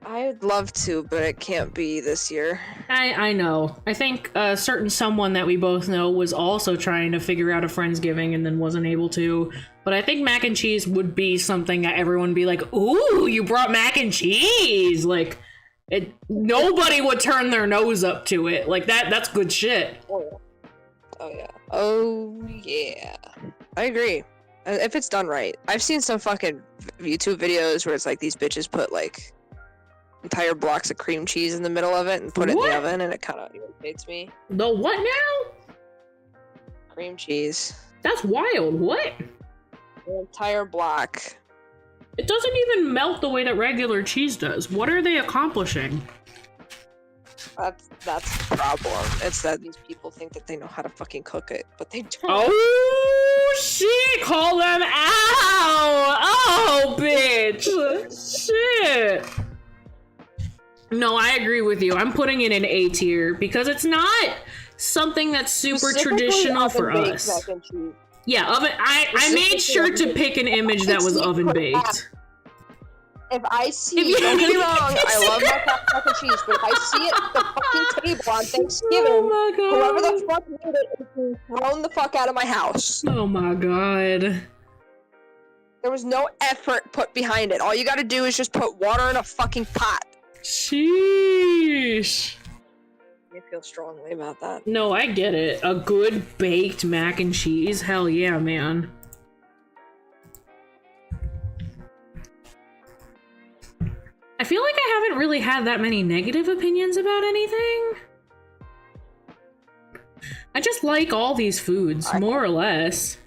I'd love to, but it can't be this year. I know. I think a certain someone that we both know was also trying to figure out a Friendsgiving and then wasn't able to. But I think mac and cheese would be something that everyone would be like, ooh, you brought mac and cheese! Like, nobody would turn their nose up to it. Like, that's good shit. Oh yeah. Oh yeah. I agree. If it's done right. I've seen some fucking YouTube videos where it's like these bitches put like entire blocks of cream cheese in the middle of it and put it in the oven, and it kind of irritates me. The what now? Cream cheese. That's wild. What? An entire block. It doesn't even melt the way that regular cheese does. What are they accomplishing? That's the problem. It's that these people think that they know how to fucking cook it, but they don't. Oh shit! Call them out! Oh bitch! Shit! No, I agree with you. I'm putting it in A tier because it's not something that's super traditional for us. Yeah, oven. I made sure to pick an image that was oven baked. if I see, don't get me wrong, I love my mac and cheese, but if I see it at the fucking table on Thanksgiving, Oh my God. whoever the fuck made it is being thrown the fuck out of my house. Oh my God. There was no effort put behind it. All you gotta do is just put water in a fucking pot. Sheesh. I feel strongly about that. No, I get it. A good baked mac and cheese? Hell yeah, man. I feel like I haven't really had that many negative opinions about anything. I just like all these foods, more or less.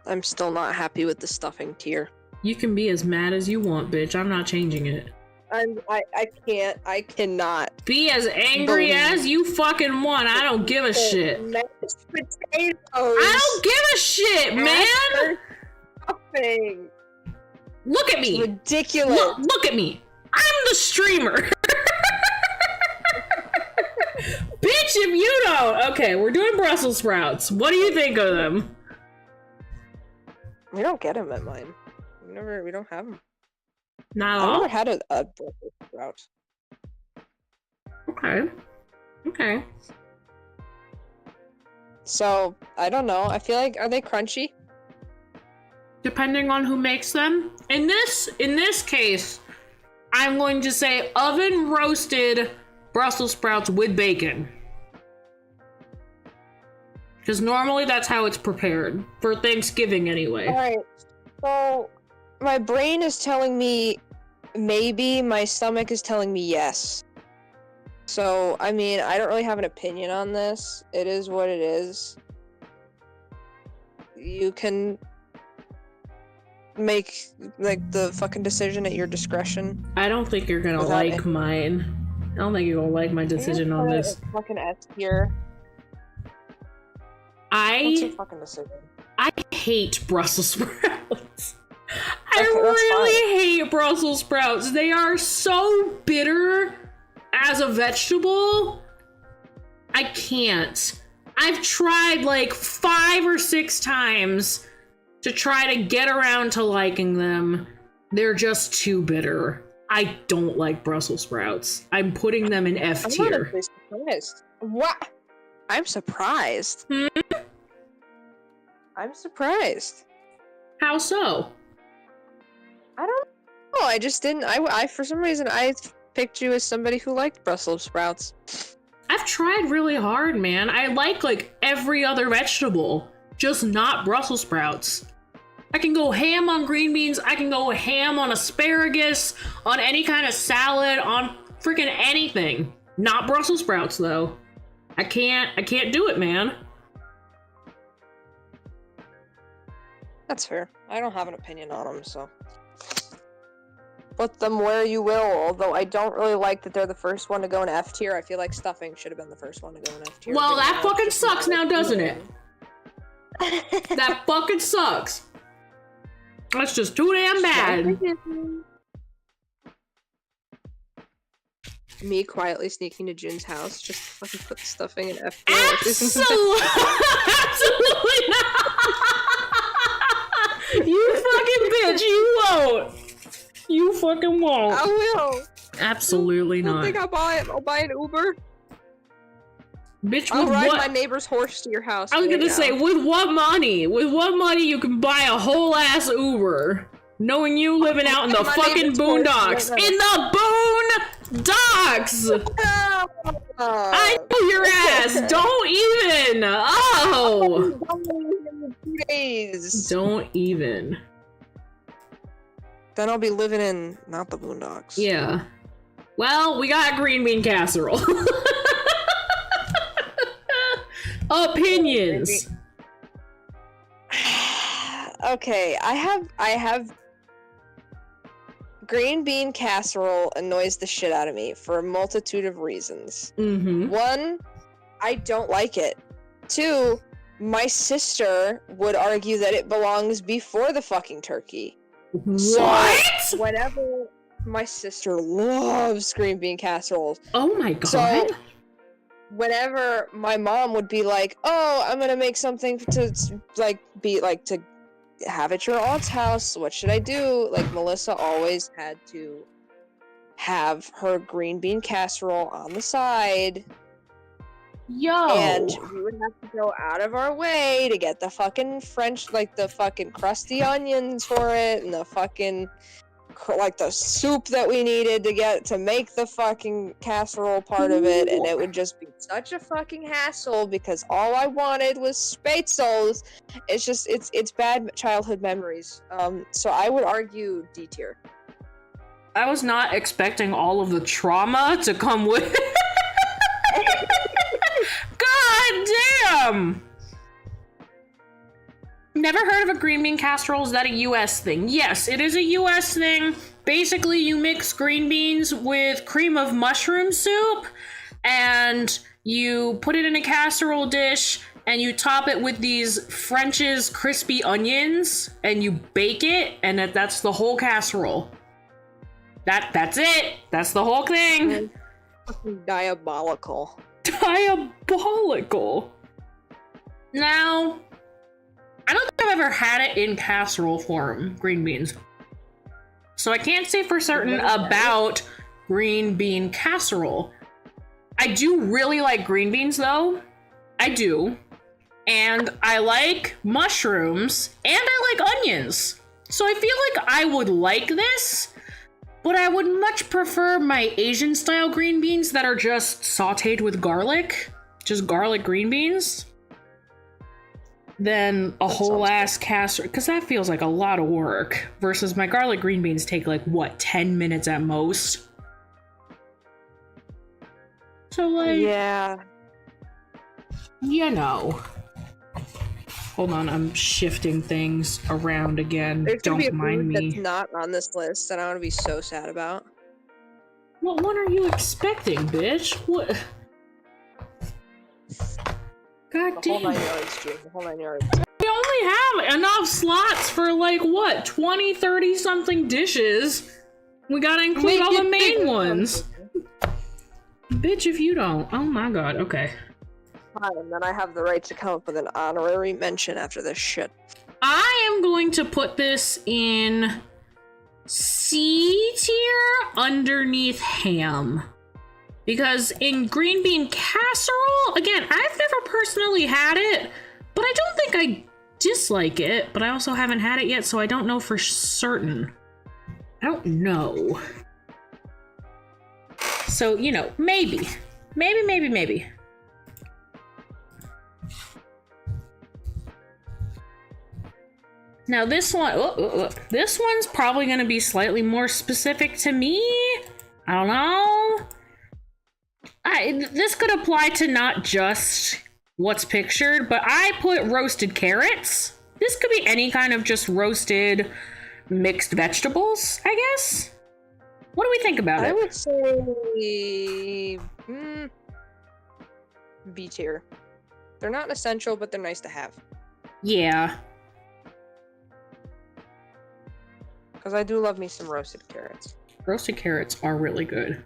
I'm still not happy with the stuffing tier. You can be as mad as you want, bitch. I'm not changing it. I cannot. Be as angry as you fucking want. I don't give a shit. Mashed potatoes. I don't give a shit, man! Stuffing. Look at me! It's ridiculous. Look at me! I'm the streamer! Bitch, if you don't! Okay, we're doing Brussels sprouts. What do you think of them? We don't get them at mine. We don't have them. Not at I've all? never had a Brussels sprout. Okay. Okay. So, I don't know. I feel like, are they crunchy? Depending on who makes them. In this case, I'm going to say oven roasted Brussels sprouts with bacon. Because normally that's how it's prepared. For Thanksgiving anyway. Alright, so my brain is telling me maybe, my stomach is telling me yes. So, I mean, I don't really have an opinion on this. It is what it is. You can make, like, the fucking decision at your discretion. I don't think you're gonna like mine. I don't think you're gonna like my decision on this. Fucking S tier. What's your fucking decision? I hate Brussels sprouts. I Okay, really hate Brussels sprouts. They are so bitter as a vegetable. I can't. I've tried like 5 or 6 times to try to get around to liking them. They're just too bitter. I don't like Brussels sprouts. I'm putting them in F tier. I'm honestly surprised. What? I'm surprised. I'm surprised. How so? I don't know. I just didn't. I for some reason I picked you as somebody who liked Brussels sprouts. I've tried really hard, man. I like every other vegetable, just not Brussels sprouts. I can go ham on green beans. I can go ham on asparagus, on any kind of salad, on freaking anything. Not Brussels sprouts though. I can't do it, man. That's fair. I don't have an opinion on them, so. Put them where you will, although I don't really like that they're the first one to go in F tier. I feel like stuffing should have been the first one to go in F tier. Well, that fucking sucks now, doesn't it? That fucking sucks. That's just too damn bad. Me quietly sneaking to Jun's house, just fucking put the stuffing in F tier. Absolutely not! You fucking bitch, you won't! You fucking won't. I will! Absolutely I don't not. think I'll buy an Uber. Bitch, I'll with ride what? my neighbor's horse to your house. I was gonna say, with what money? With what money you can buy a whole ass Uber? Knowing you living out in the fucking boondocks. In the boondocks! I know your ass! Don't even! Oh! Don't even. Then I'll be living in, not the boondocks. Yeah. Well, we got green bean casserole. Opinions. Okay, I have green bean casserole annoys the shit out of me for a multitude of reasons. Mm-hmm. 1, I don't like it. 2, my sister would argue that it belongs before the fucking turkey. What? So, whenever my sister loves green bean casseroles. Oh my god. So, whenever my mom would be like, "Oh, I'm gonna make something to have at your aunt's house. What should I do? Like, Melissa always had to have her green bean casserole on the side. Yo! And we would have to go out of our way to get the fucking French, like, the fucking crusty onions for it, and the fucking, like, the soup that we needed to get to make the fucking casserole part of it, and it would just be such a fucking hassle because all I wanted was spätzles. It's just, it's bad childhood memories. So I would argue D tier. I was not expecting all of the trauma to come with God damn! Never heard of a green bean casserole. Is that a US thing? Yes, it is a US thing. Basically, you mix green beans with cream of mushroom soup, and you put it in a casserole dish, and you top it with these French's crispy onions, and you bake it, and that's the whole casserole. That's it. That's the whole thing. Fucking diabolical. Diabolical. Now, I don't think I've ever had it in casserole form, green beans. So I can't say for certain about green bean casserole. I do really like green beans though. I do. And I like mushrooms and I like onions. So I feel like I would like this, but I would much prefer my Asian style green beans that are just sauteed with garlic, just garlic green beans, than a whole ass casserole, because that feels like a lot of work, versus my garlic green beans take like, what, 10 minutes at most? So like, yeah, you know. Hold on, I'm shifting things around again. There's gonna be a Don't mind food me. that's not on this list that I'm gonna be so sad about. What one are you expecting, bitch? What? God The whole damn. 9 yards, June. The whole 9 yards. We only have enough slots for like, what, 20, 30 something dishes. We gotta include all the main ones. Bitch, if you don't. Oh my god, okay. And then I have the right to come up with an honorary mention after this shit. I am going to put this in C tier underneath ham. Because in green bean casserole, again, I've never personally had it, but I don't think I dislike it, but I also haven't had it yet, so I don't know for certain. I don't know. So, you know, maybe. Maybe. Now this one, this one's probably going to be slightly more specific to me. I don't know. This could apply to not just what's pictured, but I put roasted carrots. This could be any kind of just roasted mixed vegetables, I guess. What do we think about it? I would say B tier. They're not essential, but they're nice to have. Yeah. Because I do love me some roasted carrots. Roasted carrots are really good.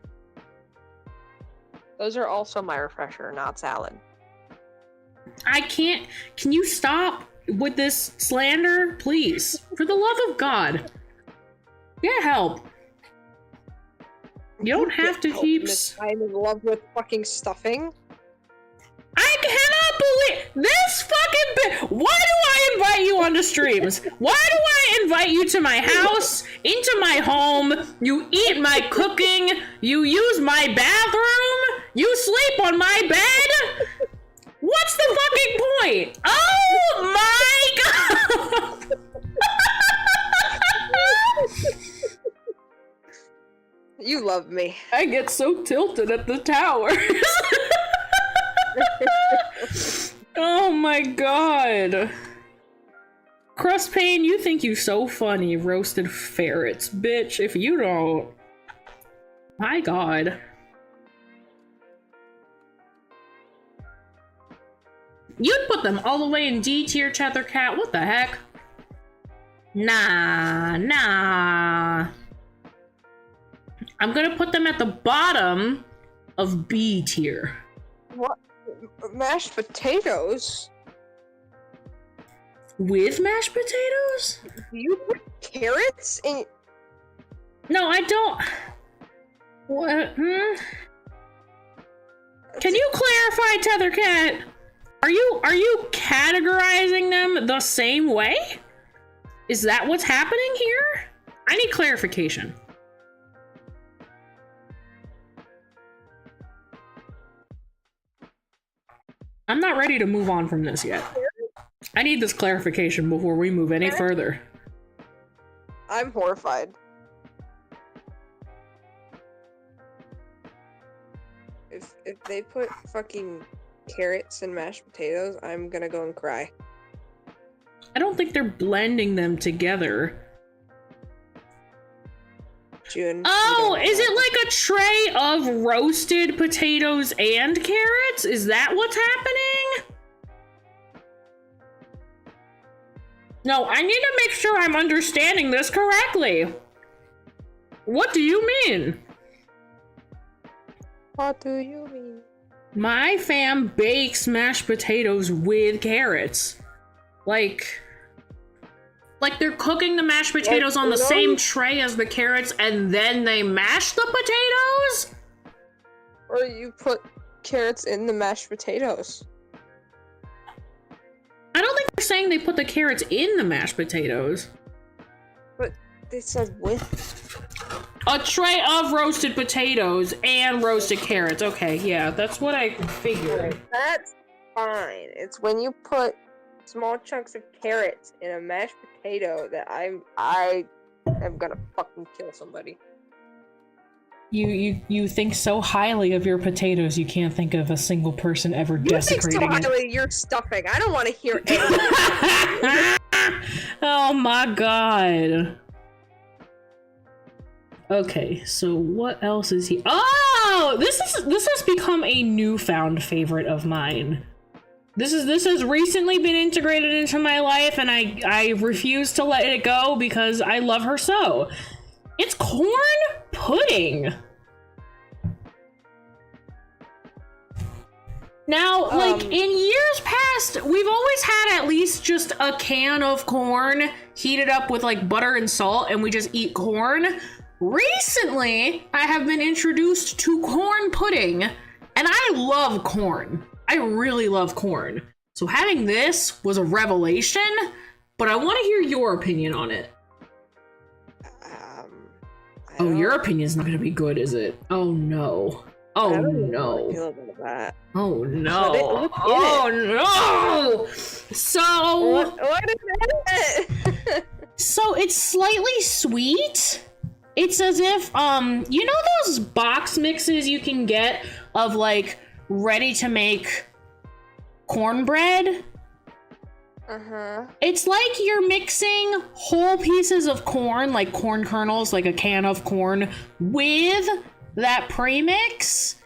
Those are also my refresher, not salad. I can't. Can you stop with this slander, please? For the love of God. Get help. You don't have to keep. I'm in love with fucking stuffing. I cannot believe this fucking Why do I invite you onto streams? Why do I invite you to my house, into my home? You eat my cooking. You use my bathroom. You sleep on my bed. What's the fucking point? Oh my god! You love me. I get so tilted at the towers. Oh my god. Crust Pain, you think you so funny, roasted ferrets. Bitch, if you don't. My god. You'd put them all the way in D tier, Chattercat. What the heck? Nah. I'm gonna put them at the bottom of B tier. What? Mashed potatoes? With mashed potatoes? Do you put carrots in? No, I don't. What? Can you clarify, Tethercat? Are you categorizing them the same way? Is that what's happening here? I need clarification. I'm not ready to move on from this yet. I need this clarification before we move any further. I'm horrified. If they put fucking carrots and mashed potatoes, I'm gonna go and cry. I don't think they're blending them together. June. Oh, is it like a tray of roasted potatoes and carrots? Is that what's happening? No, I need to make sure I'm understanding this correctly. What do you mean? What do you mean? My fam bakes mashed potatoes with carrots. Like they're cooking the mashed potatoes on the same tray as the carrots and then they mash the potatoes? Or you put carrots in the mashed potatoes. I don't think they're saying they put the carrots in the mashed potatoes. But they said with. A tray of roasted potatoes and roasted carrots. Okay, yeah, that's what I figured. That's fine. It's when you put small chunks of carrots in a mashed potato that I am gonna fucking kill somebody. You think so highly of your potatoes, you can't think of a single person ever desecrating it. You think so highly of your stuffing. I don't want to hear anything. Oh my god. Okay, so what else is he? Oh, this has become a newfound favorite of mine. This has recently been integrated into my life, and I refuse to let it go because I love her so. It's corn pudding. Now, like, in years past, we've always had at least just a can of corn heated up with, like, butter and salt, and we just eat corn. Recently, I have been introduced to corn pudding, and I love corn. I really love corn. So having this was a revelation, but I want to hear your opinion on it. Oh, your opinion's not going to be good, is it? Oh, no. Oh, no. Oh, no. Oh, no! So... What is it? So it's slightly sweet. It's as if, you know those box mixes you can get of, like, ready-to-make cornbread? Uh-huh. It's like you're mixing whole pieces of corn, like corn kernels, like a can of corn, with that premix,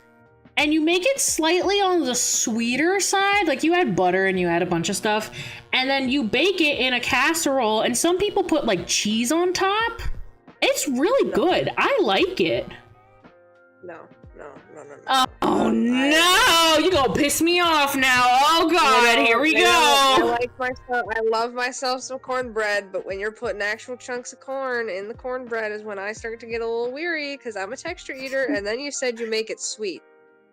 and you make it slightly on the sweeter side. Like, you add butter and you add a bunch of stuff, and then you bake it in a casserole, and some people put, like, cheese on top. It's really good. I like it. No. Oh, no! You're gonna piss me off now. Oh, God, here we go. I love myself some cornbread, but when you're putting actual chunks of corn in the cornbread is when I start to get a little weary, because I'm a texture eater, and then you said you make it sweet.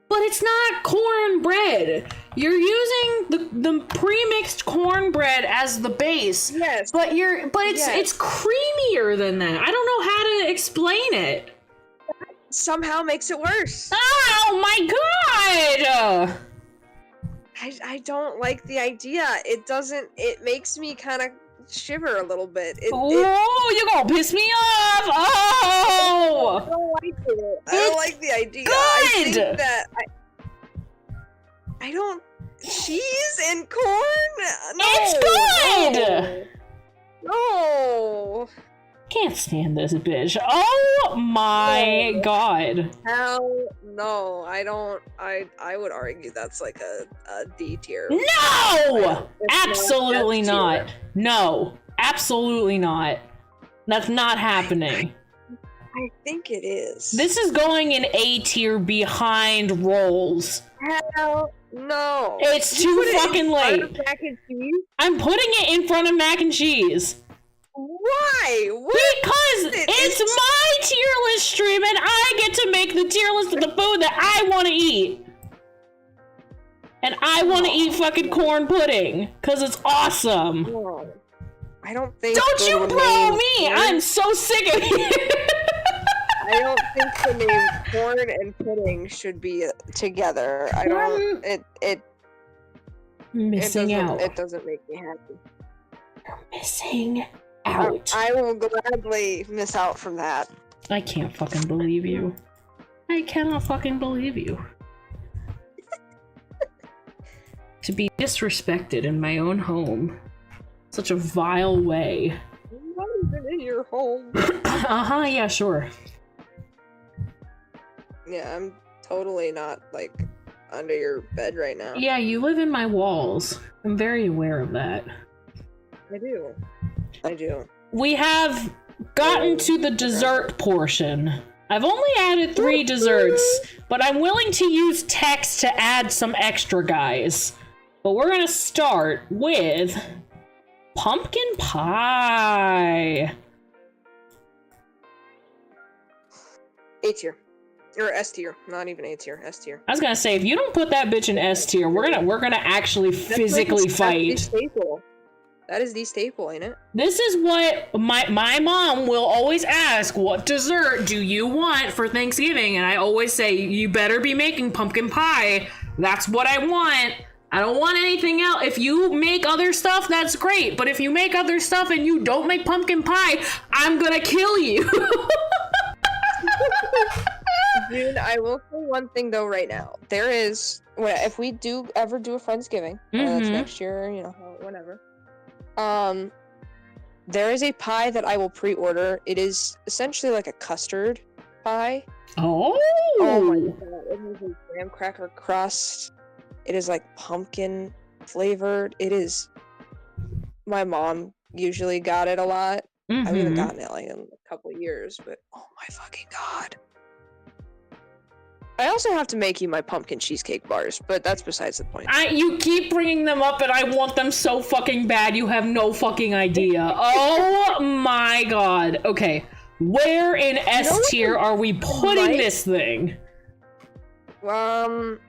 But it's not cornbread. You're using the pre-mixed cornbread as the base. Yes. But it's creamier than that. I don't know how to explain it. Somehow makes it worse. Oh my god! I don't like the idea. It makes me kind of shiver a little bit. Oh, you're gonna piss me off! Oh! I don't like it. I don't like the idea. Good! I think that I don't... Cheese and corn? No! It's good! No! Can't stand this bitch. Oh my god. Hell no. I don't... I would argue that's like a D tier. No! Absolutely not. No. Absolutely not. That's not happening. I think it is. This is going in A tier behind rolls. Hell no. It's too fucking late. Mac and cheese? I'm putting it in front of mac and cheese. Why? What? Because it's my tier list stream and I get to make the tier list of the food that I want to eat. And I want to eat fucking corn pudding. Because it's awesome. No. I don't think. Don't you bro me! I'm so sick of it. I don't think the name corn and pudding should be together. I don't. It missing out. It doesn't make me happy. You're missing out. I will gladly miss out from that. I can't fucking believe you. I cannot fucking believe you. To be disrespected in my own home. Such a vile way. I'm not even in your home. Uh-huh, yeah, sure. Yeah, I'm totally not, like, under your bed right now. Yeah, you live in my walls. I'm very aware of that. I do. I do. We have gotten to the dessert portion. I've only added 3 desserts, but I'm willing to use text to add some extra guys. But we're gonna start with pumpkin pie. A tier. Or S tier. Not even A tier. S tier. I was gonna say, if you don't put that bitch in S tier, we're gonna actually physically fight. That's the staple. That is the staple, ain't it? This is what my mom will always ask, what dessert do you want for Thanksgiving? And I always say, you better be making pumpkin pie. That's what I want. I don't want anything else. If you make other stuff, that's great. But if you make other stuff and you don't make pumpkin pie, I'm gonna kill you. Dude, I will say one thing though right now. There is, if we do ever do a Friendsgiving, that's next year, you know, whenever. There is a pie that I will pre-order. It is essentially like a custard pie. Oh my god! It has a graham cracker crust. It is like pumpkin flavored. It is. My mom usually got it a lot. I haven't gotten it like in a couple of years, but oh my fucking god! I also have to make you my pumpkin cheesecake bars, but that's besides the point. You keep bringing them up and I want them so fucking bad, you have no fucking idea. Oh my god. Okay, where in S tier are we putting this thing? I'm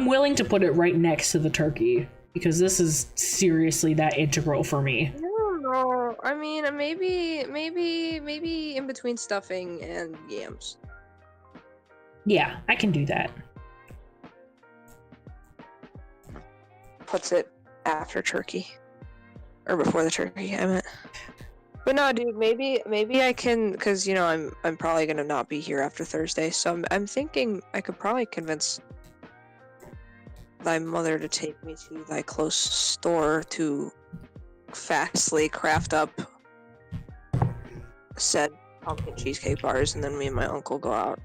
willing to put it right next to the turkey, because this is seriously that integral for me. I don't know. I mean, maybe in between stuffing and yams. Yeah, I can do that. Puts it after turkey. Or before the turkey, I meant. But no, dude, maybe I can, because, you know, I'm probably going to not be here after Thursday, so I'm thinking I could probably convince thy mother to take me to thy close store to fastly craft up said pumpkin cheesecake bars, and then me and my uncle go out.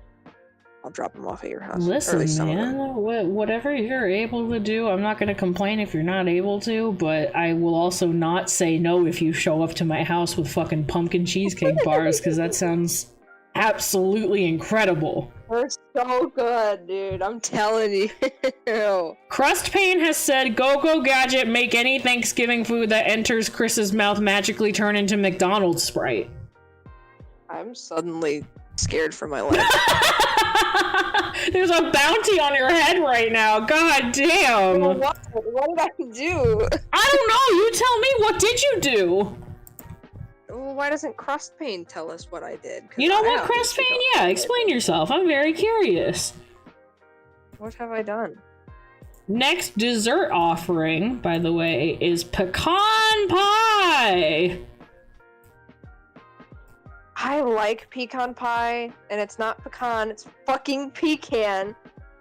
I'll drop them off at your house. Listen, man, whatever you're able to do, I'm not going to complain if you're not able to, but I will also not say no if you show up to my house with fucking pumpkin cheesecake bars, because that sounds absolutely incredible. They're so good, dude. I'm telling you. Crust Pain has said, Go Gadget, make any Thanksgiving food that enters Chris's mouth magically turn into McDonald's Sprite. I'm suddenly scared for my life. There's a bounty on your head right now. God damn. Well, what did I do? I don't know. You tell me. What did you do? Well, why doesn't Crust Pain tell us what I did? You know what, Crust Pain? Yeah, explain yourself. I'm very curious. What have I done? Next dessert offering, by the way, is pecan pie. I like pecan pie, and it's not pecan, it's fucking pecan.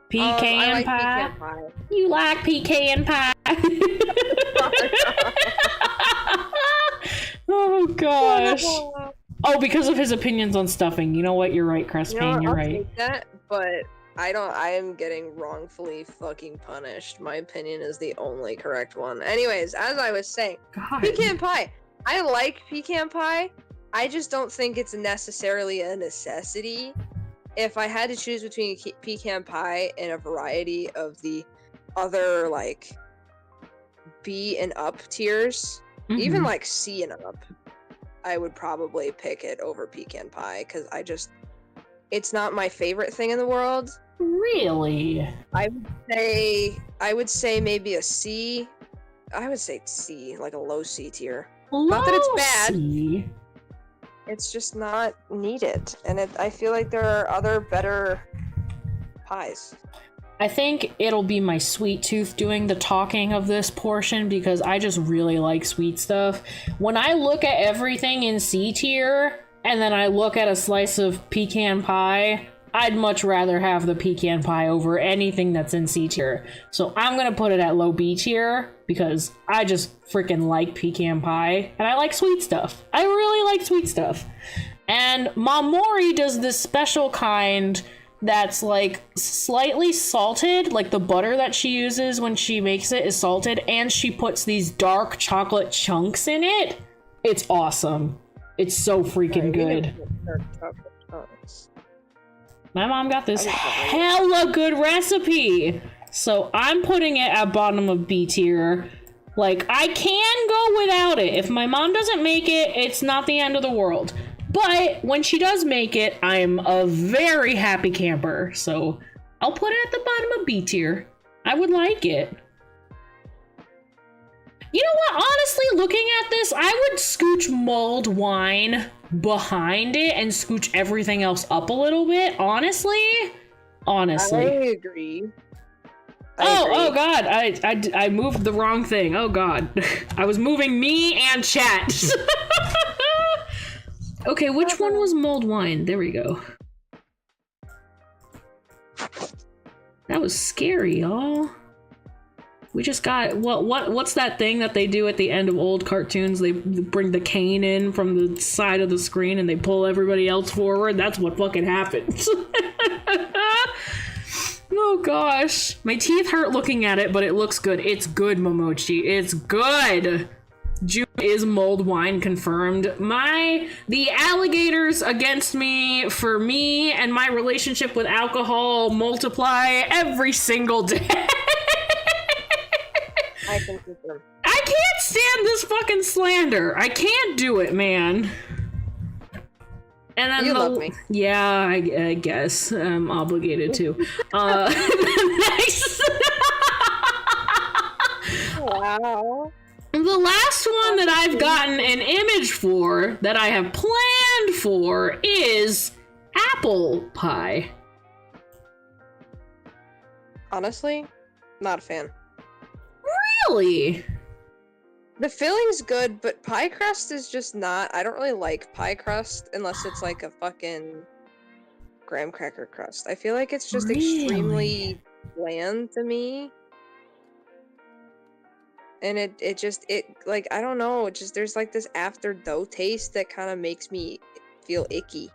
Pecan I like pie? Pecan pie. You like pecan pie? Oh gosh. Oh, because of his opinions on stuffing. You know what? You're right, Crust Pain. You're right. Take that, but I am getting wrongfully fucking punished. My opinion is the only correct one. Anyways, as I was saying, God. pecan pie. I like pecan pie. I just don't think it's necessarily a necessity. If I had to choose between pecan pie and a variety of the other, like, B and up tiers, even like C and up, I would probably pick it over pecan pie, because it's not my favorite thing in the world. Really? I would say maybe a C. I would say C, like a low C tier. Not that it's bad. C. It's just not needed, and I feel like there are other better pies. I think it'll be my sweet tooth doing the talking of this portion, because I just really like sweet stuff. When I look at everything in C tier, and then I look at a slice of pecan pie, I'd much rather have the pecan pie over anything that's in C tier. So I'm gonna put it at low B tier, because I just freaking like pecan pie, and I like sweet stuff. I really like sweet stuff. And Momori does this special kind that's like slightly salted, like the butter that she uses when she makes it is salted, and she puts these dark chocolate chunks in it. It's awesome. It's so freaking good. My mom got this hella good recipe, so I'm putting it at bottom of B tier. Like, I can go without it. If my mom doesn't make it, it's not the end of the world. But when she does make it, I'm a very happy camper. So I'll put it at the bottom of B tier. I would like it. You know what? Honestly, looking at this, I would scooch mulled wine behind it and scooch everything else up a little bit. Honestly. I agree. Oh God! I moved the wrong thing. Oh God! I was moving me and chat. Okay, which one was mulled wine? There we go. That was scary, y'all. We just got what's that thing that they do at the end of old cartoons? They bring the cane in from the side of the screen and they pull everybody else forward. That's what fucking happens. Oh gosh. My teeth hurt looking at it, but it looks good. It's good, Momochi. It's good. June is mulled wine confirmed. The alligators against me for me and my relationship with alcohol multiply every single day. I can confirm. I can't stand this fucking slander. I can't do it, man. And then you love me. Yeah, I guess I'm obligated to. Nice. Wow. The last one that I've gotten an image for, that I have planned for, is apple pie. Honestly, not a fan. Really? The filling's good, but pie crust is just not. I don't really like pie crust unless it's like a fucking graham cracker crust. I feel like it's just extremely bland to me. And it like, I don't know, there's like this after dough taste that kind of makes me feel icky.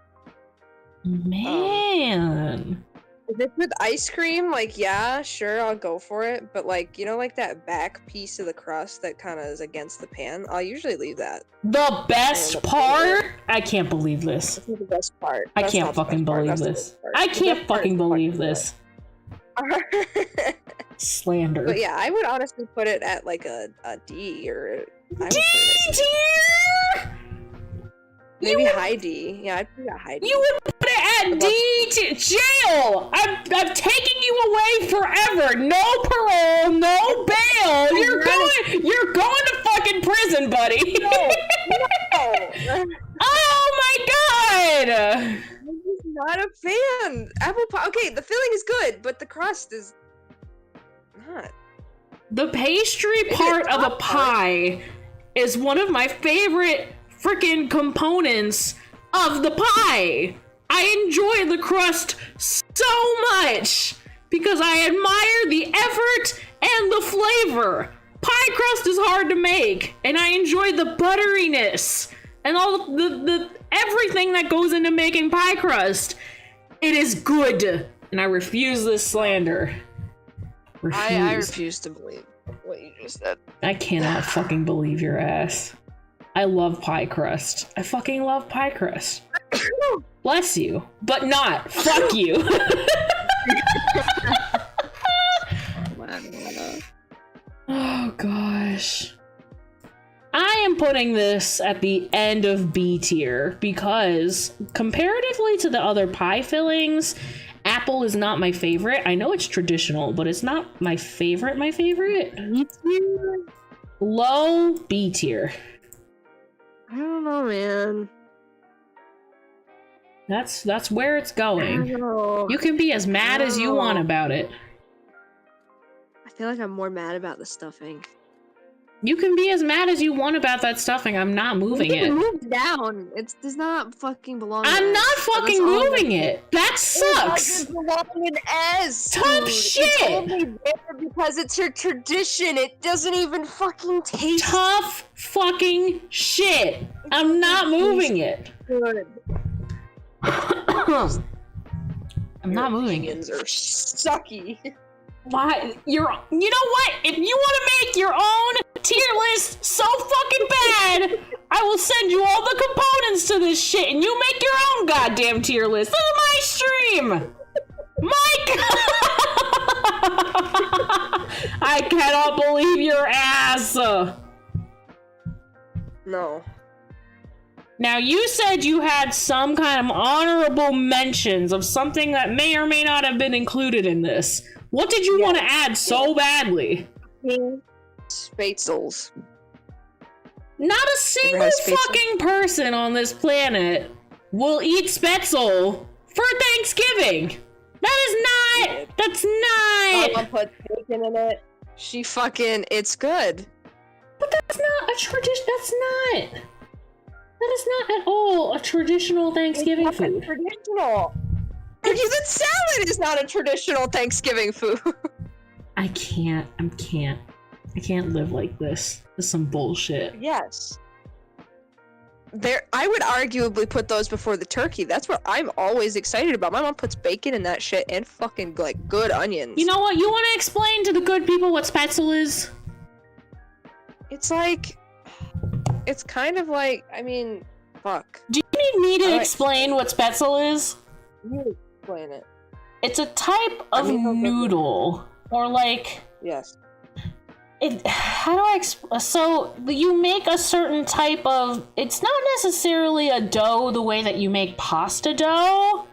Man. If it's with ice cream, like, yeah, sure, I'll go for it. But, like, you know, like that back piece of the crust that kind of is against the pan, I'll usually leave that. The best part? I can't believe this. That's the best part. I can't fucking believe this. I can't fucking believe this. Slander. But yeah, I would honestly put it at, like, a D, or... D tier! Maybe high D. Yeah, I'd put it at high D. You would put it at D to jail! I'm taking you away forever! No parole, no bail! You're going to fucking prison, buddy! No. Oh my god! I'm just not a fan. Apple pie, okay, the filling is good, but the crust is not. The pastry part of a pie is one of my favorite freaking components of the pie. I enjoy the crust so much because I admire the effort and the flavor. Pie crust is hard to make, and I enjoy the butteriness and all the everything that goes into making pie crust. It is good, and I refuse this slander. I refuse to believe what you just said. I cannot fucking believe your ass. I love pie crust. I fucking love pie crust. Bless you, but not. Fuck you. Oh gosh. I am putting this at the end of B tier because comparatively to the other pie fillings, apple is not my favorite. I know it's traditional, but it's not my favorite. B tier? Low B tier. I don't know, man. That's where it's going. You can be as mad as you want about it. I feel like I'm more mad about the stuffing. You can be as mad as you want about that stuffing. I'm not moving it. Move down. It does not fucking belong. I'm not fucking moving it. That sucks. It doesn't belong in S. Tough shit. It's only there because it's your tradition. It doesn't even fucking taste. Tough fucking shit. I'm not moving it. Good. I'm not moving it. Opinions are sucky. Why? You know what? If you want to make your own tier list so fucking bad, I will send you all the components to this shit and you make your own goddamn tier list. This is my stream! Mike! I cannot believe your ass! No. Now, you said you had some kind of honorable mentions of something that may or may not have been included in this. What did you want to add so badly? Spatzels. Not a single fucking person on this planet will eat Spetzel for Thanksgiving. That's not. Mama put bacon in it. She fucking, it's good. But that's not a tradition. That is not at all a traditional Thanksgiving food. Traditional. The salad is not a traditional Thanksgiving food. I can't live like this. This is some bullshit. Yes. I would arguably put those before the turkey. That's what I'm always excited about. My mom puts bacon in that shit and fucking like good onions. You know what? You want to explain to the good people what Spetzel is? It's like, it's kind of like, I mean, fuck. Do you need me to explain what Spetzel is? You explain it. It's a type of noodle, or like... Yes. How do I explain? So, you make a certain type of... It's not necessarily a dough the way that you make pasta dough,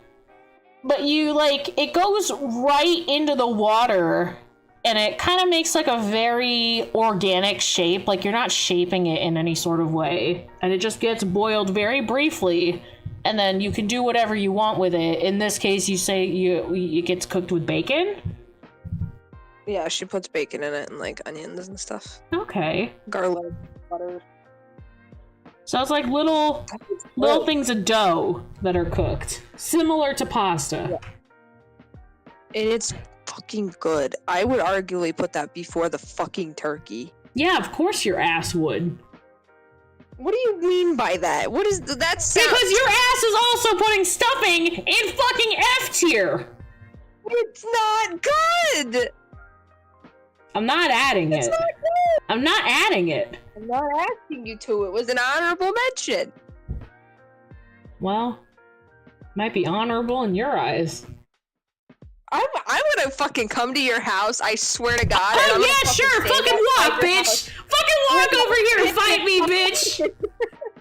but you, like, it goes right into the water, and it kind of makes, like, a very organic shape. Like, you're not shaping it in any sort of way, and it just gets boiled very briefly, and then you can do whatever you want with it. In this case, you say it gets cooked with bacon? Yeah, she puts bacon in it and like onions and stuff. Okay. Garlic, butter. So it's like little things of dough that are cooked, similar to pasta. Yeah. And it's fucking good. I would arguably put that before the fucking turkey. Yeah, of course your ass would. What do you mean by that? What is that? Because your ass is also putting stuffing in fucking F tier. It's not good. I'm not adding it. It's not good. I'm not adding it. I'm not asking you to. It was an honorable mention. Well, might be honorable in your eyes. I would have fucking come to your house, I swear to God. Oh yeah, sure, fucking walk, bitch! Fucking walk over here and fight me, bitch!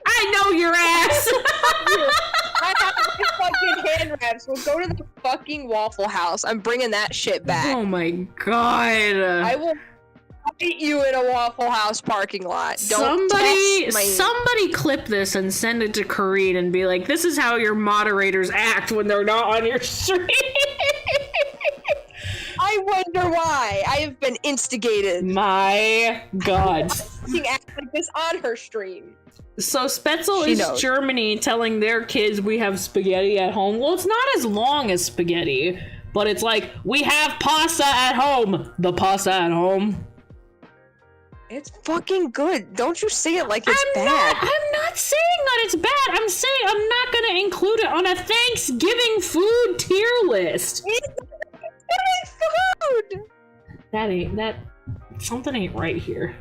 I know your ass! I have my fucking hand wraps. We'll go to the fucking Waffle House. I'm bringing that shit back. Oh my god. I will fight you in a Waffle House parking lot. Somebody clip this and send it to Kareen and be like, this is how your moderators act when they're not on your stream. I wonder why. I have been instigated. My god. Act like this on her stream. So Spetzel is Germany telling their kids we have spaghetti at home. Well, it's not as long as spaghetti, but it's like, we have pasta at home. The pasta at home. It's fucking good. Don't you say it like it's bad. I'm not saying that it's bad. I'm saying I'm not going to include it on a Thanksgiving food tier list. It's food. Something ain't right here.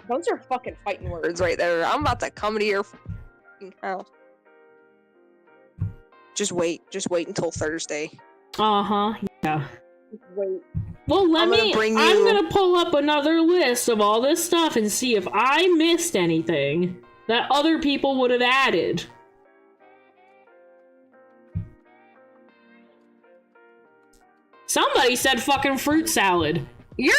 Those are fucking fighting words right there. I'm about to come to your fucking house. Just wait until Thursday. Uh-huh, yeah. Just wait. Well, I'm gonna pull up another list of all this stuff and see if I missed anything that other people would have added. Somebody said fucking fruit salad. You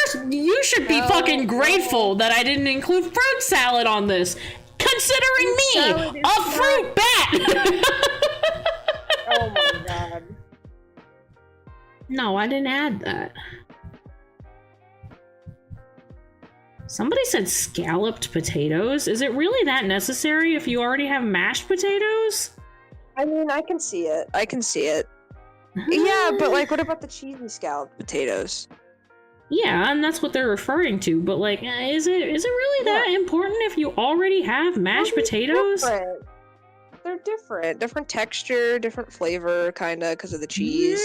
should be fucking grateful that I didn't include fruit salad on this, considering me, a fruit bat! Oh my god. No, I didn't add that. Somebody said scalloped potatoes. Is it really that necessary if you already have mashed potatoes? I mean, I can see it. Yeah, but like, what about the cheesy scalloped potatoes? Yeah, and that's what they're referring to. But like, is it really that important if you already have mashed potatoes? Different. They're different texture, different flavor, kind of because of the cheese.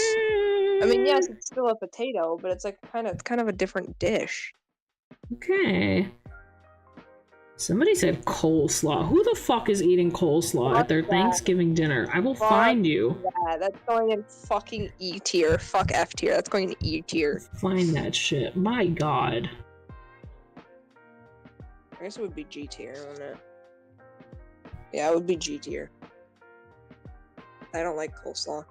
I mean, yes, it's still a potato, but it's like kind of a different dish. Okay. Somebody said coleslaw. Who the fuck is eating coleslaw at their Thanksgiving dinner? I will find you. Yeah, that's going in fucking E tier. Fuck F tier. That's going in E tier. Find that shit. My god. I guess it would be G tier, wouldn't it? Yeah, it would be G tier. I don't like coleslaw.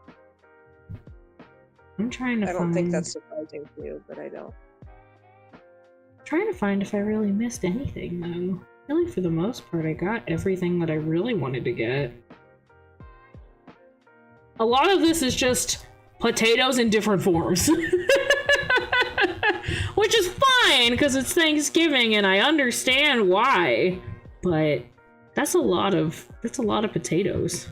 I'm trying to I don't think that's surprising to you, but I don't. I'm trying to find if I really missed anything, though. Really, for the most part, I got everything that I really wanted to get. A lot of this is just potatoes in different forms. Which is fine, because it's Thanksgiving and I understand why. But that's a lot of potatoes.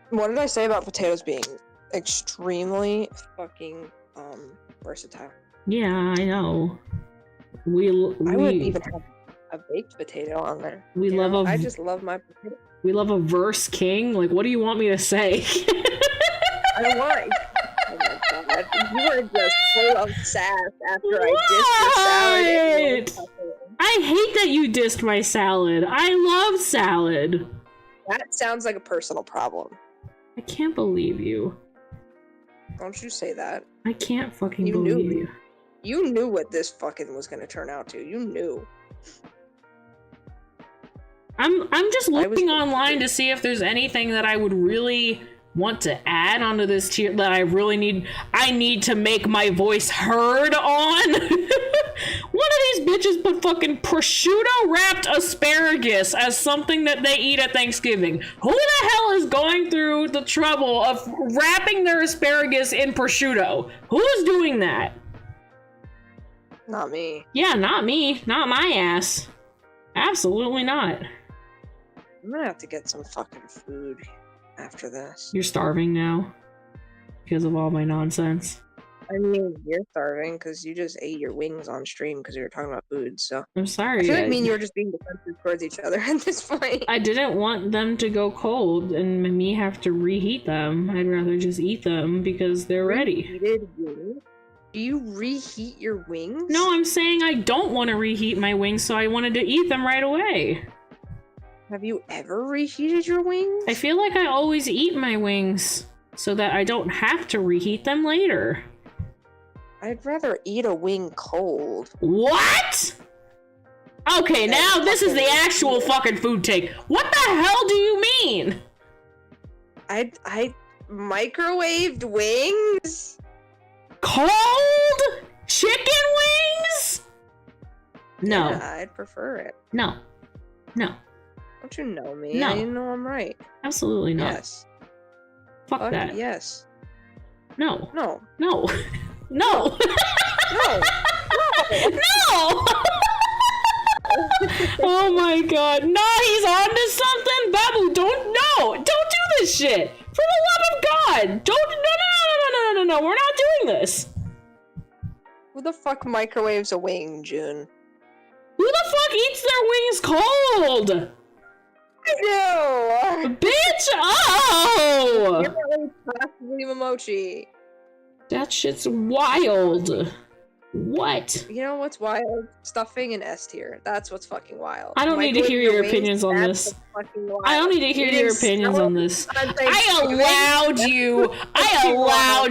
What did I say about potatoes being extremely fucking versatile? Yeah, I know. I wouldn't even have a baked potato on there. I just love my potato. We love a verse king. Like, what do you want me to say? I don't want. Oh my god, you were just full of sass after I dissed your salad. I hate that you dissed my salad. I love salad. That sounds like a personal problem. I can't believe you. Don't you say that. I can't fucking believe you. You knew what this fucking was gonna turn out to. You knew. I'm just looking online to see if there's anything that I would really want to add onto this tier that I really need to make my voice heard on. One of these bitches put fucking prosciutto wrapped asparagus as something that they eat at Thanksgiving. Who the hell is going through the trouble of wrapping their asparagus in prosciutto? Who's doing that? Not me. Yeah, not me. Not my ass. Absolutely not. I'm gonna have to get some fucking food after this. You're starving now? Because of all my nonsense? I mean, you're starving because you just ate your wings on stream because we were talking about food, so... I'm sorry. I feel like me and you were just being defensive towards each other at this point. I didn't want them to go cold and me have to reheat them. I'd rather just eat them because they're ready. Reheated wings? Do you reheat your wings? No, I'm saying I don't want to reheat my wings, so I wanted to eat them right away. Have you ever reheated your wings? I feel like I always eat my wings so that I don't have to reheat them later. I'd rather eat a wing cold. What? Okay, now this is the actual fucking food take. What the hell do you mean? I microwaved wings? Cold chicken wings? No. Yeah, I'd prefer it. No. No. Don't you know me? No. You know I'm right. Absolutely not. Yes. Fuck that. Yes. No. No. No. No. No. No. Oh my god. Nah, he's on to something. Babu, don't do this shit. For the love of God. Don't. No. We're not doing this. Who the fuck microwaves a wing, June? Who the fuck eats their wings cold? I do! Bitch! Oh! You're possibly Emoji. That shit's wild. What? You know what's wild? Stuffing in S tier. That's what's fucking wild. I don't need to hear your opinions on this. I don't need to hear your opinions on this. I allowed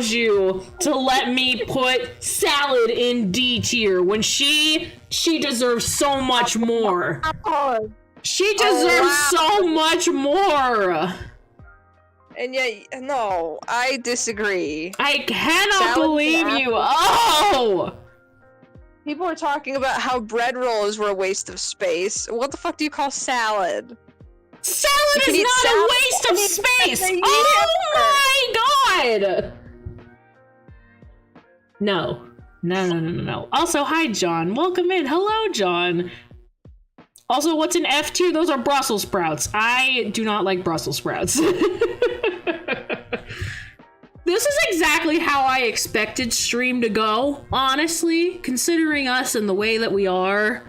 you to let me put salad in D tier when she deserves so much more. She deserves so much more. And yet, no, I disagree. I cannot believe you. Oh! People are talking about how bread rolls were a waste of space. What the fuck do you call salad? Salad is not a waste of space! Oh my god! No. No. Also, hi, John. Welcome in. Hello, John. Also, what's an F tier? Those are Brussels sprouts. I do not like Brussels sprouts. This is exactly how I expected stream to go, honestly, considering us and the way that we are.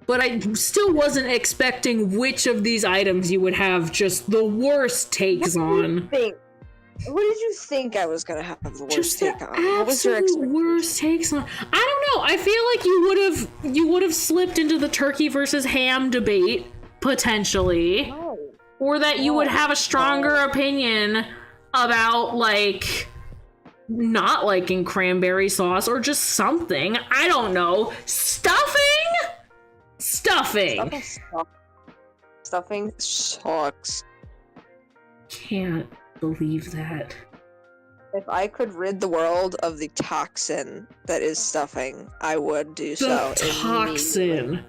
But I still wasn't expecting which of these items you would have just the worst takes on. What did you think I was gonna have the worst take on? What was your worst takes on? I don't know. I feel like you would have slipped into the turkey versus ham debate potentially, or that you would have a stronger opinion about like not liking cranberry sauce or just something. I don't know. Stuffing sucks. Can't believe that. If I could rid the world of the toxin that is stuffing, I would do so. Toxin.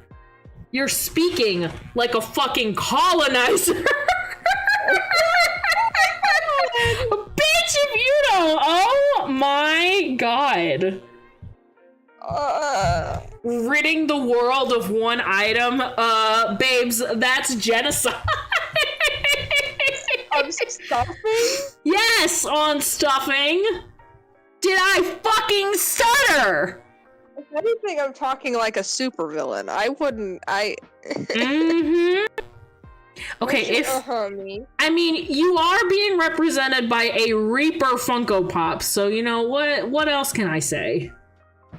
You're speaking like a fucking colonizer. Bitch, if you don't. Oh my god. Ridding the world of one item, babes, that's genocide. On stuffing? Yes, on stuffing. Did I fucking stutter? If anything, I'm talking like a supervillain. I wouldn't. Okay, I mean, you are being represented by a Reaper Funko Pop, so you know what else can I say?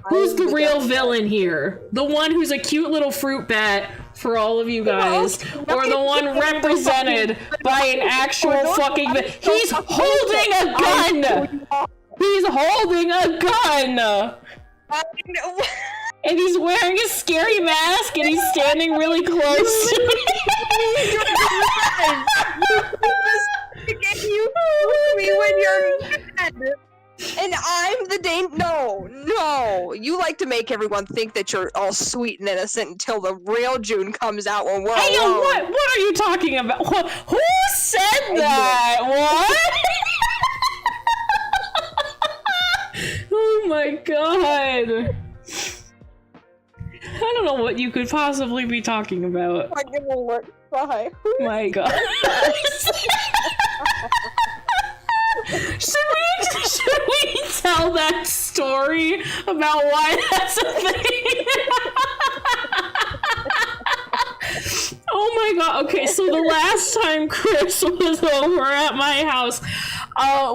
Who's the real villain here? The one who's a cute little fruit bat for all of you guys, or the one represented by an actual fucking he's holding a gun! He's holding a gun! And he's wearing a scary mask and he's standing really close to me when you're mad. And I'm the No, you like to make everyone think that you're all sweet and innocent until the real June comes out when we're alone. What are you talking about? Who said that? What? Oh my god. I don't know what you could possibly be talking about. I'm gonna look. Bye. My god. Should we tell that story about why that's a thing? Oh my god. Okay, so the last time Chris was over at my house,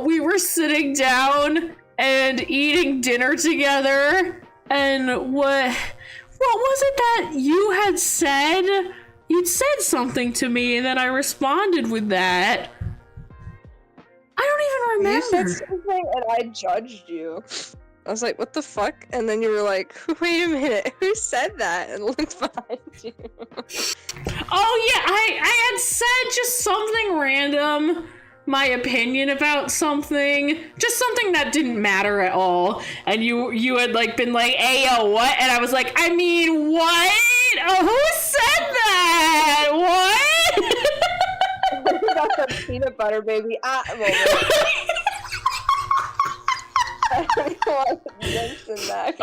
we were sitting down and eating dinner together, and what was it that you had said? You'd said something to me and then I responded with that. I don't even remember. You said something and I judged you. I was like, what the fuck? And then you were like, wait a minute, who said that? And looked behind you. Oh yeah, I had said just something random, my opinion about something, just something that didn't matter at all. And you had like been like, ayo, what? And I was like, I mean, what? Oh, who said that? What? Got some peanut butter, baby. I don't want to mention that.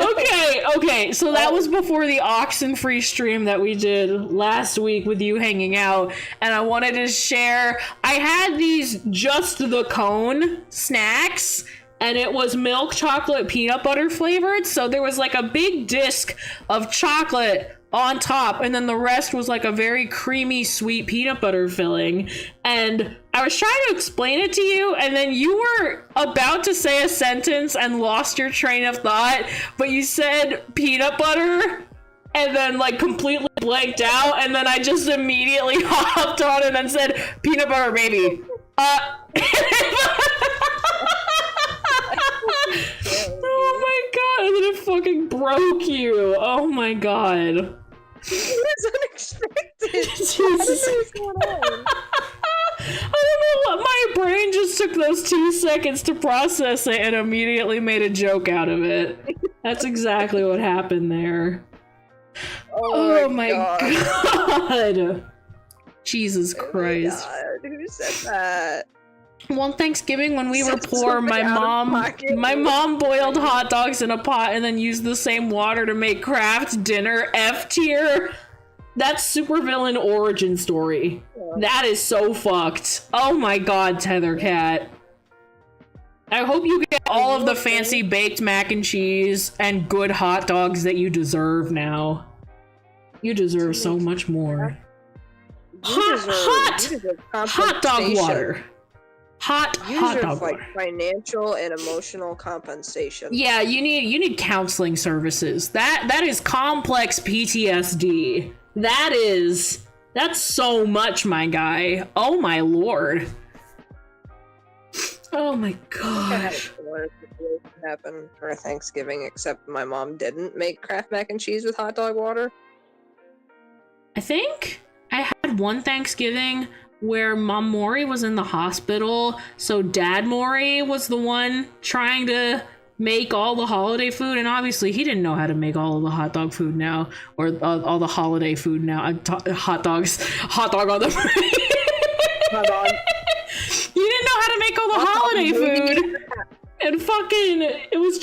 Okay, so that was before the Oxenfree stream that we did last week with you hanging out, and I wanted to share, I had these Just the Cone snacks, and it was milk chocolate peanut butter flavored, so there was like a big disc of chocolate on top, and then the rest was like a very creamy, sweet peanut butter filling. And I was trying to explain it to you, and then you were about to say a sentence and lost your train of thought, but you said peanut butter, and then like completely blanked out, and then I just immediately hopped on and then said peanut butter baby. Oh my god, and then it fucking broke you. Oh my god. It was unexpected. Jesus. I don't know what's going on. I don't know what, my brain just took those 2 seconds to process it and immediately made a joke out of it. That's exactly what happened there. Oh my god. Jesus Christ. Oh my god, who said that? One Thanksgiving when we were poor, my mom boiled hot dogs in a pot and then used the same water to make Kraft dinner. F tier. That's supervillain origin story. Yeah. That is so fucked. Oh my god, Tethercat. I hope you get all of the fancy baked mac and cheese and good hot dogs that you deserve now. You deserve so much more. Hot dog water. Hot dog water. Financial and emotional compensation. Yeah, you need counseling services. That is complex PTSD. That's so much, my guy. Oh my lord. Oh my gosh. Happened for Thanksgiving, except my mom didn't make Kraft mac and cheese with hot dog water. I think I had one Thanksgiving where Mom Mori was in the hospital, so Dad Mori was the one trying to make all the holiday food, and obviously he didn't know how to make all of the hot dog food now, or all the holiday food now. Hot dog on the Hot dog. You didn't know how to make all the holiday food, and fucking it was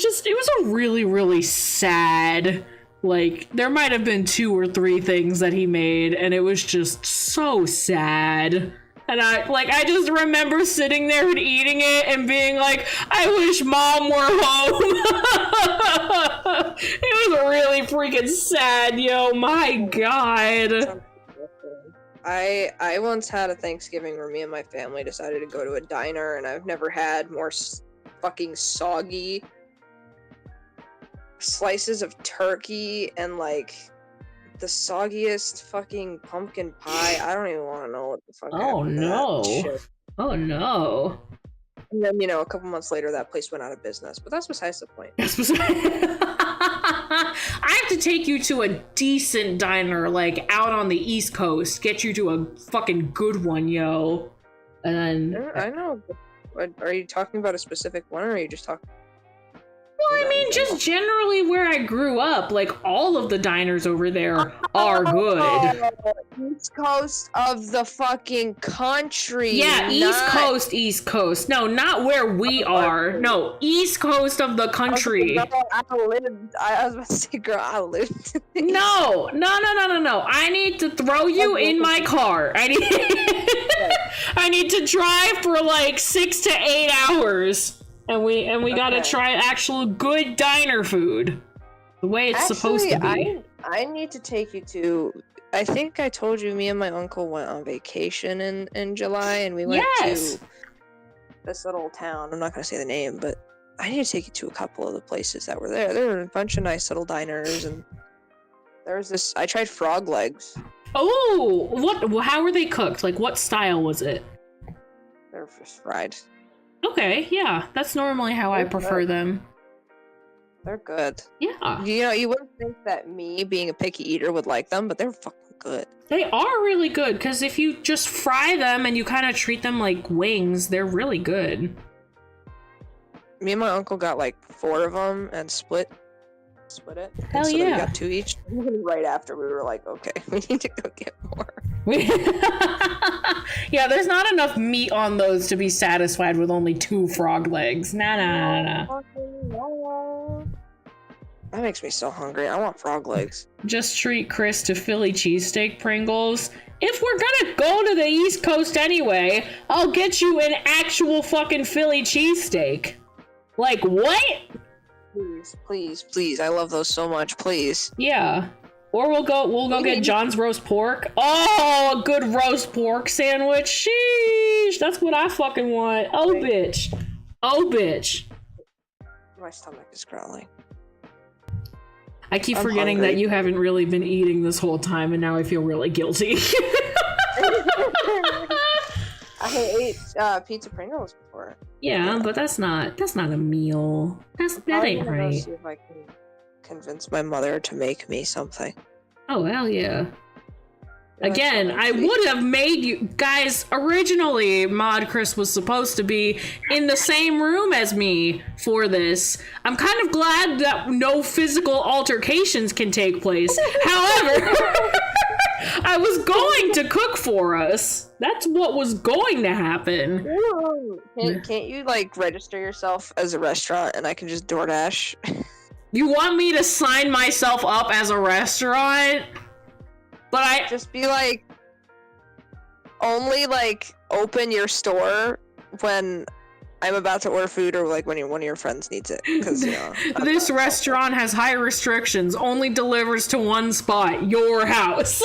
a really, really sad, like, there might have been 2 or 3 things that he made, and it was just so sad. And I just remember sitting there and eating it and being like, I wish Mom were home. It was really freaking sad, yo. My god. I once had a Thanksgiving where me and my family decided to go to a diner, and I've never had more fucking soggy slices of turkey and like the soggiest fucking pumpkin pie. I don't even want to know what the fuck happened to that shit. Oh no. And then, you know, a couple months later that place went out of business, but that's besides the point. I have to take you to a decent diner, like out on the East Coast, get you to a fucking good one, yo. And then I know. Are you talking about a specific one, or are you just talking? Well, I mean, just generally where I grew up, like all of the diners over there are good. East Coast of the fucking country. Yeah, East Coast. No, not where we are. No, East Coast of the country. I was about to say, girl, I lived. No. I need to throw you in my car. I need to drive for like 6 to 8 hours. And we gotta try actual good diner food, the way it's supposed to be. I need to take you to. I think I told you me and my uncle went on vacation in July, and we went to this little town. I'm not gonna say the name, but I need to take you to a couple of the places that were there. There were a bunch of nice little diners, and there was this. I tried frog legs. Oh, what? How were they cooked? Like, what style was it? They were just fried. Okay, yeah, that's normally how I prefer them. They're good. Yeah. You know, you wouldn't think that me, being a picky eater, would like them, but they're fucking good. They are really good, because if you just fry them and you kind of treat them like wings, they're really good. Me and my uncle got like 4 of them and split it. Hell so yeah. We got 2 each. Right after, we were like, okay, we need to go get more. Yeah, there's not enough meat on those to be satisfied with only 2 frog legs. Nah. That makes me so hungry. I want frog legs. Just treat Chris to Philly cheesesteak Pringles. If we're gonna go to the East Coast anyway, I'll get you an actual fucking Philly cheesesteak. Like, what? Please. I love those so much. Please. Yeah. Or we'll go get John's roast pork. Oh, a good roast pork sandwich. Sheesh. That's what I fucking want. Oh, bitch. Oh, bitch. My stomach is growling. I keep forgetting that you haven't really been eating this whole time, and now I feel really guilty. I ate pizza Pringles before. Yeah, but that's not a meal. That ain't right. See if I can convince my mother to make me something. Oh, hell yeah. Again, I would have made you guys. Originally, Mod Chris was supposed to be in the same room as me for this. I'm kind of glad that no physical altercations can take place. However, I was going to cook for us. That's what was going to happen. Can't you like register yourself as a restaurant and I can just DoorDash? You want me to sign myself up as a restaurant? But I just be like, only like open your store when I'm about to order food or like when one of your friends needs it. Because this restaurant has high restrictions. Only delivers to one spot, your house.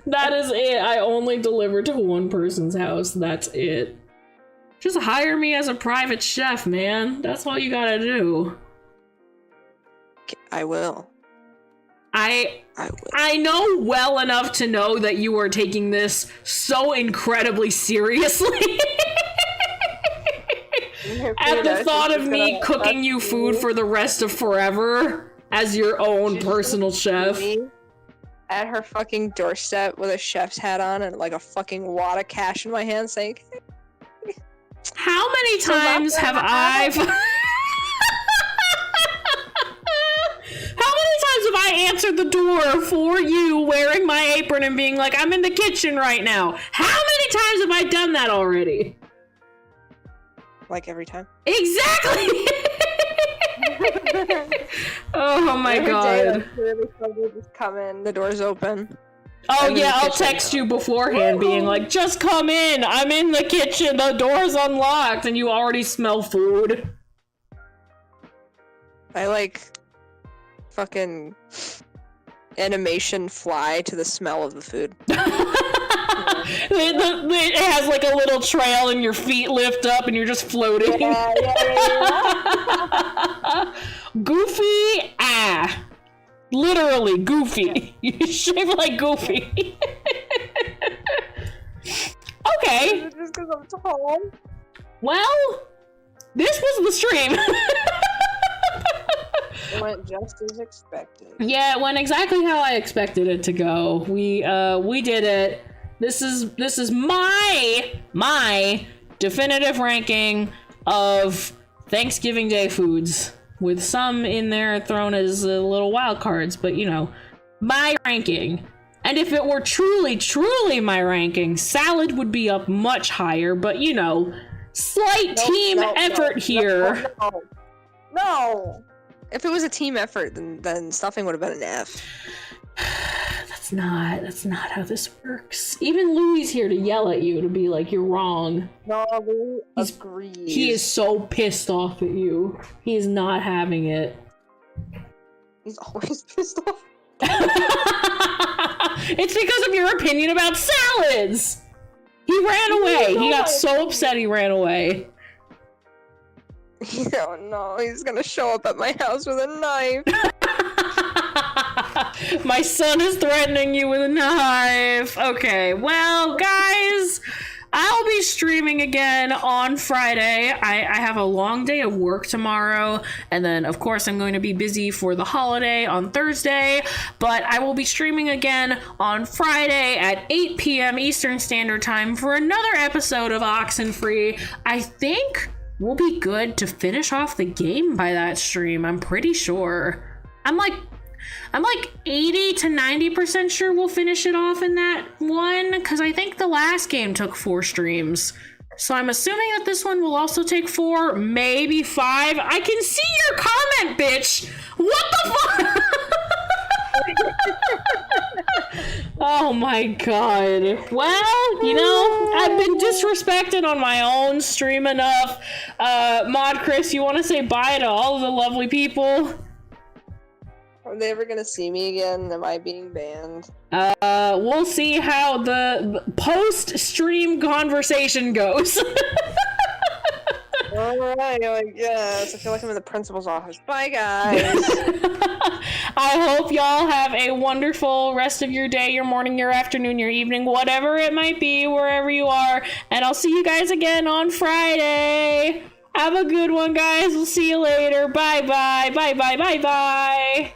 That is it. I only deliver to one person's house. That's it. Just hire me as a private chef, man. That's all you gotta do. I will. I know well enough to know that you are taking this so incredibly seriously. At the thought of me cooking you food for the rest of forever as your own personal chef. At her fucking doorstep with a chef's hat on and like a fucking wad of cash in my hand saying, how many times have I... How many times have I answered the door for you wearing my apron and being like, I'm in the kitchen right now? How many times have I done that already? Like every time. Exactly! Oh my god. Just come in, the door's open. Oh yeah, I'll text you beforehand being like, just come in, I'm in the kitchen, the door's unlocked, and you already smell food. I like fucking animation fly to the smell of the food. It has like a little trail and your feet lift up and you're just floating. Yeah. Goofy, literally Goofy. You shape like Goofy. Okay. Just because I'm tall. Well, this was the stream. It went just as expected. Yeah, it went exactly how I expected it to go. We did it. This is my definitive ranking of Thanksgiving Day foods, with some in there thrown as little wild cards, but you know, my ranking. And if it were truly my ranking, salad would be up much higher, but you know, slight team effort here. No. If it was a team effort, then stuffing would have been an F. That's not how this works. Even Louie's here to yell at you, to be like, you're wrong. No, Louie agrees. He is so pissed off at you. He is not having it. He's always pissed off. It's because of your opinion about salads. He ran away. He got so upset he ran away. Oh no, he's gonna show up at my house with a knife. My son is threatening you with a knife. Okay, well, guys, I'll be streaming again on Friday. I have a long day of work tomorrow, and then, of course, I'm going to be busy for the holiday on Thursday, but I will be streaming again on Friday at 8 p.m. Eastern Standard Time for another episode of Oxenfree. I think we'll be good to finish off the game by that stream. I'm pretty sure. I'm like 80 to 90% sure we'll finish it off in that one, because I think the last game took 4 streams. So I'm assuming that this one will also take 4, maybe 5. I can see your comment, bitch! What the fuck? Oh my god. Well, you know, I've been disrespected on my own stream enough. Mod Chris, you want to say bye to all of the lovely people? Are they ever gonna see me again? Am I being banned? We'll see how the post-stream conversation goes. Alright, I guess. I feel like I'm in the principal's office. Bye, guys! I hope y'all have a wonderful rest of your day, your morning, your afternoon, your evening, whatever it might be, wherever you are. And I'll see you guys again on Friday. Have a good one, guys. We'll see you later. Bye-bye. Bye-bye. Bye-bye.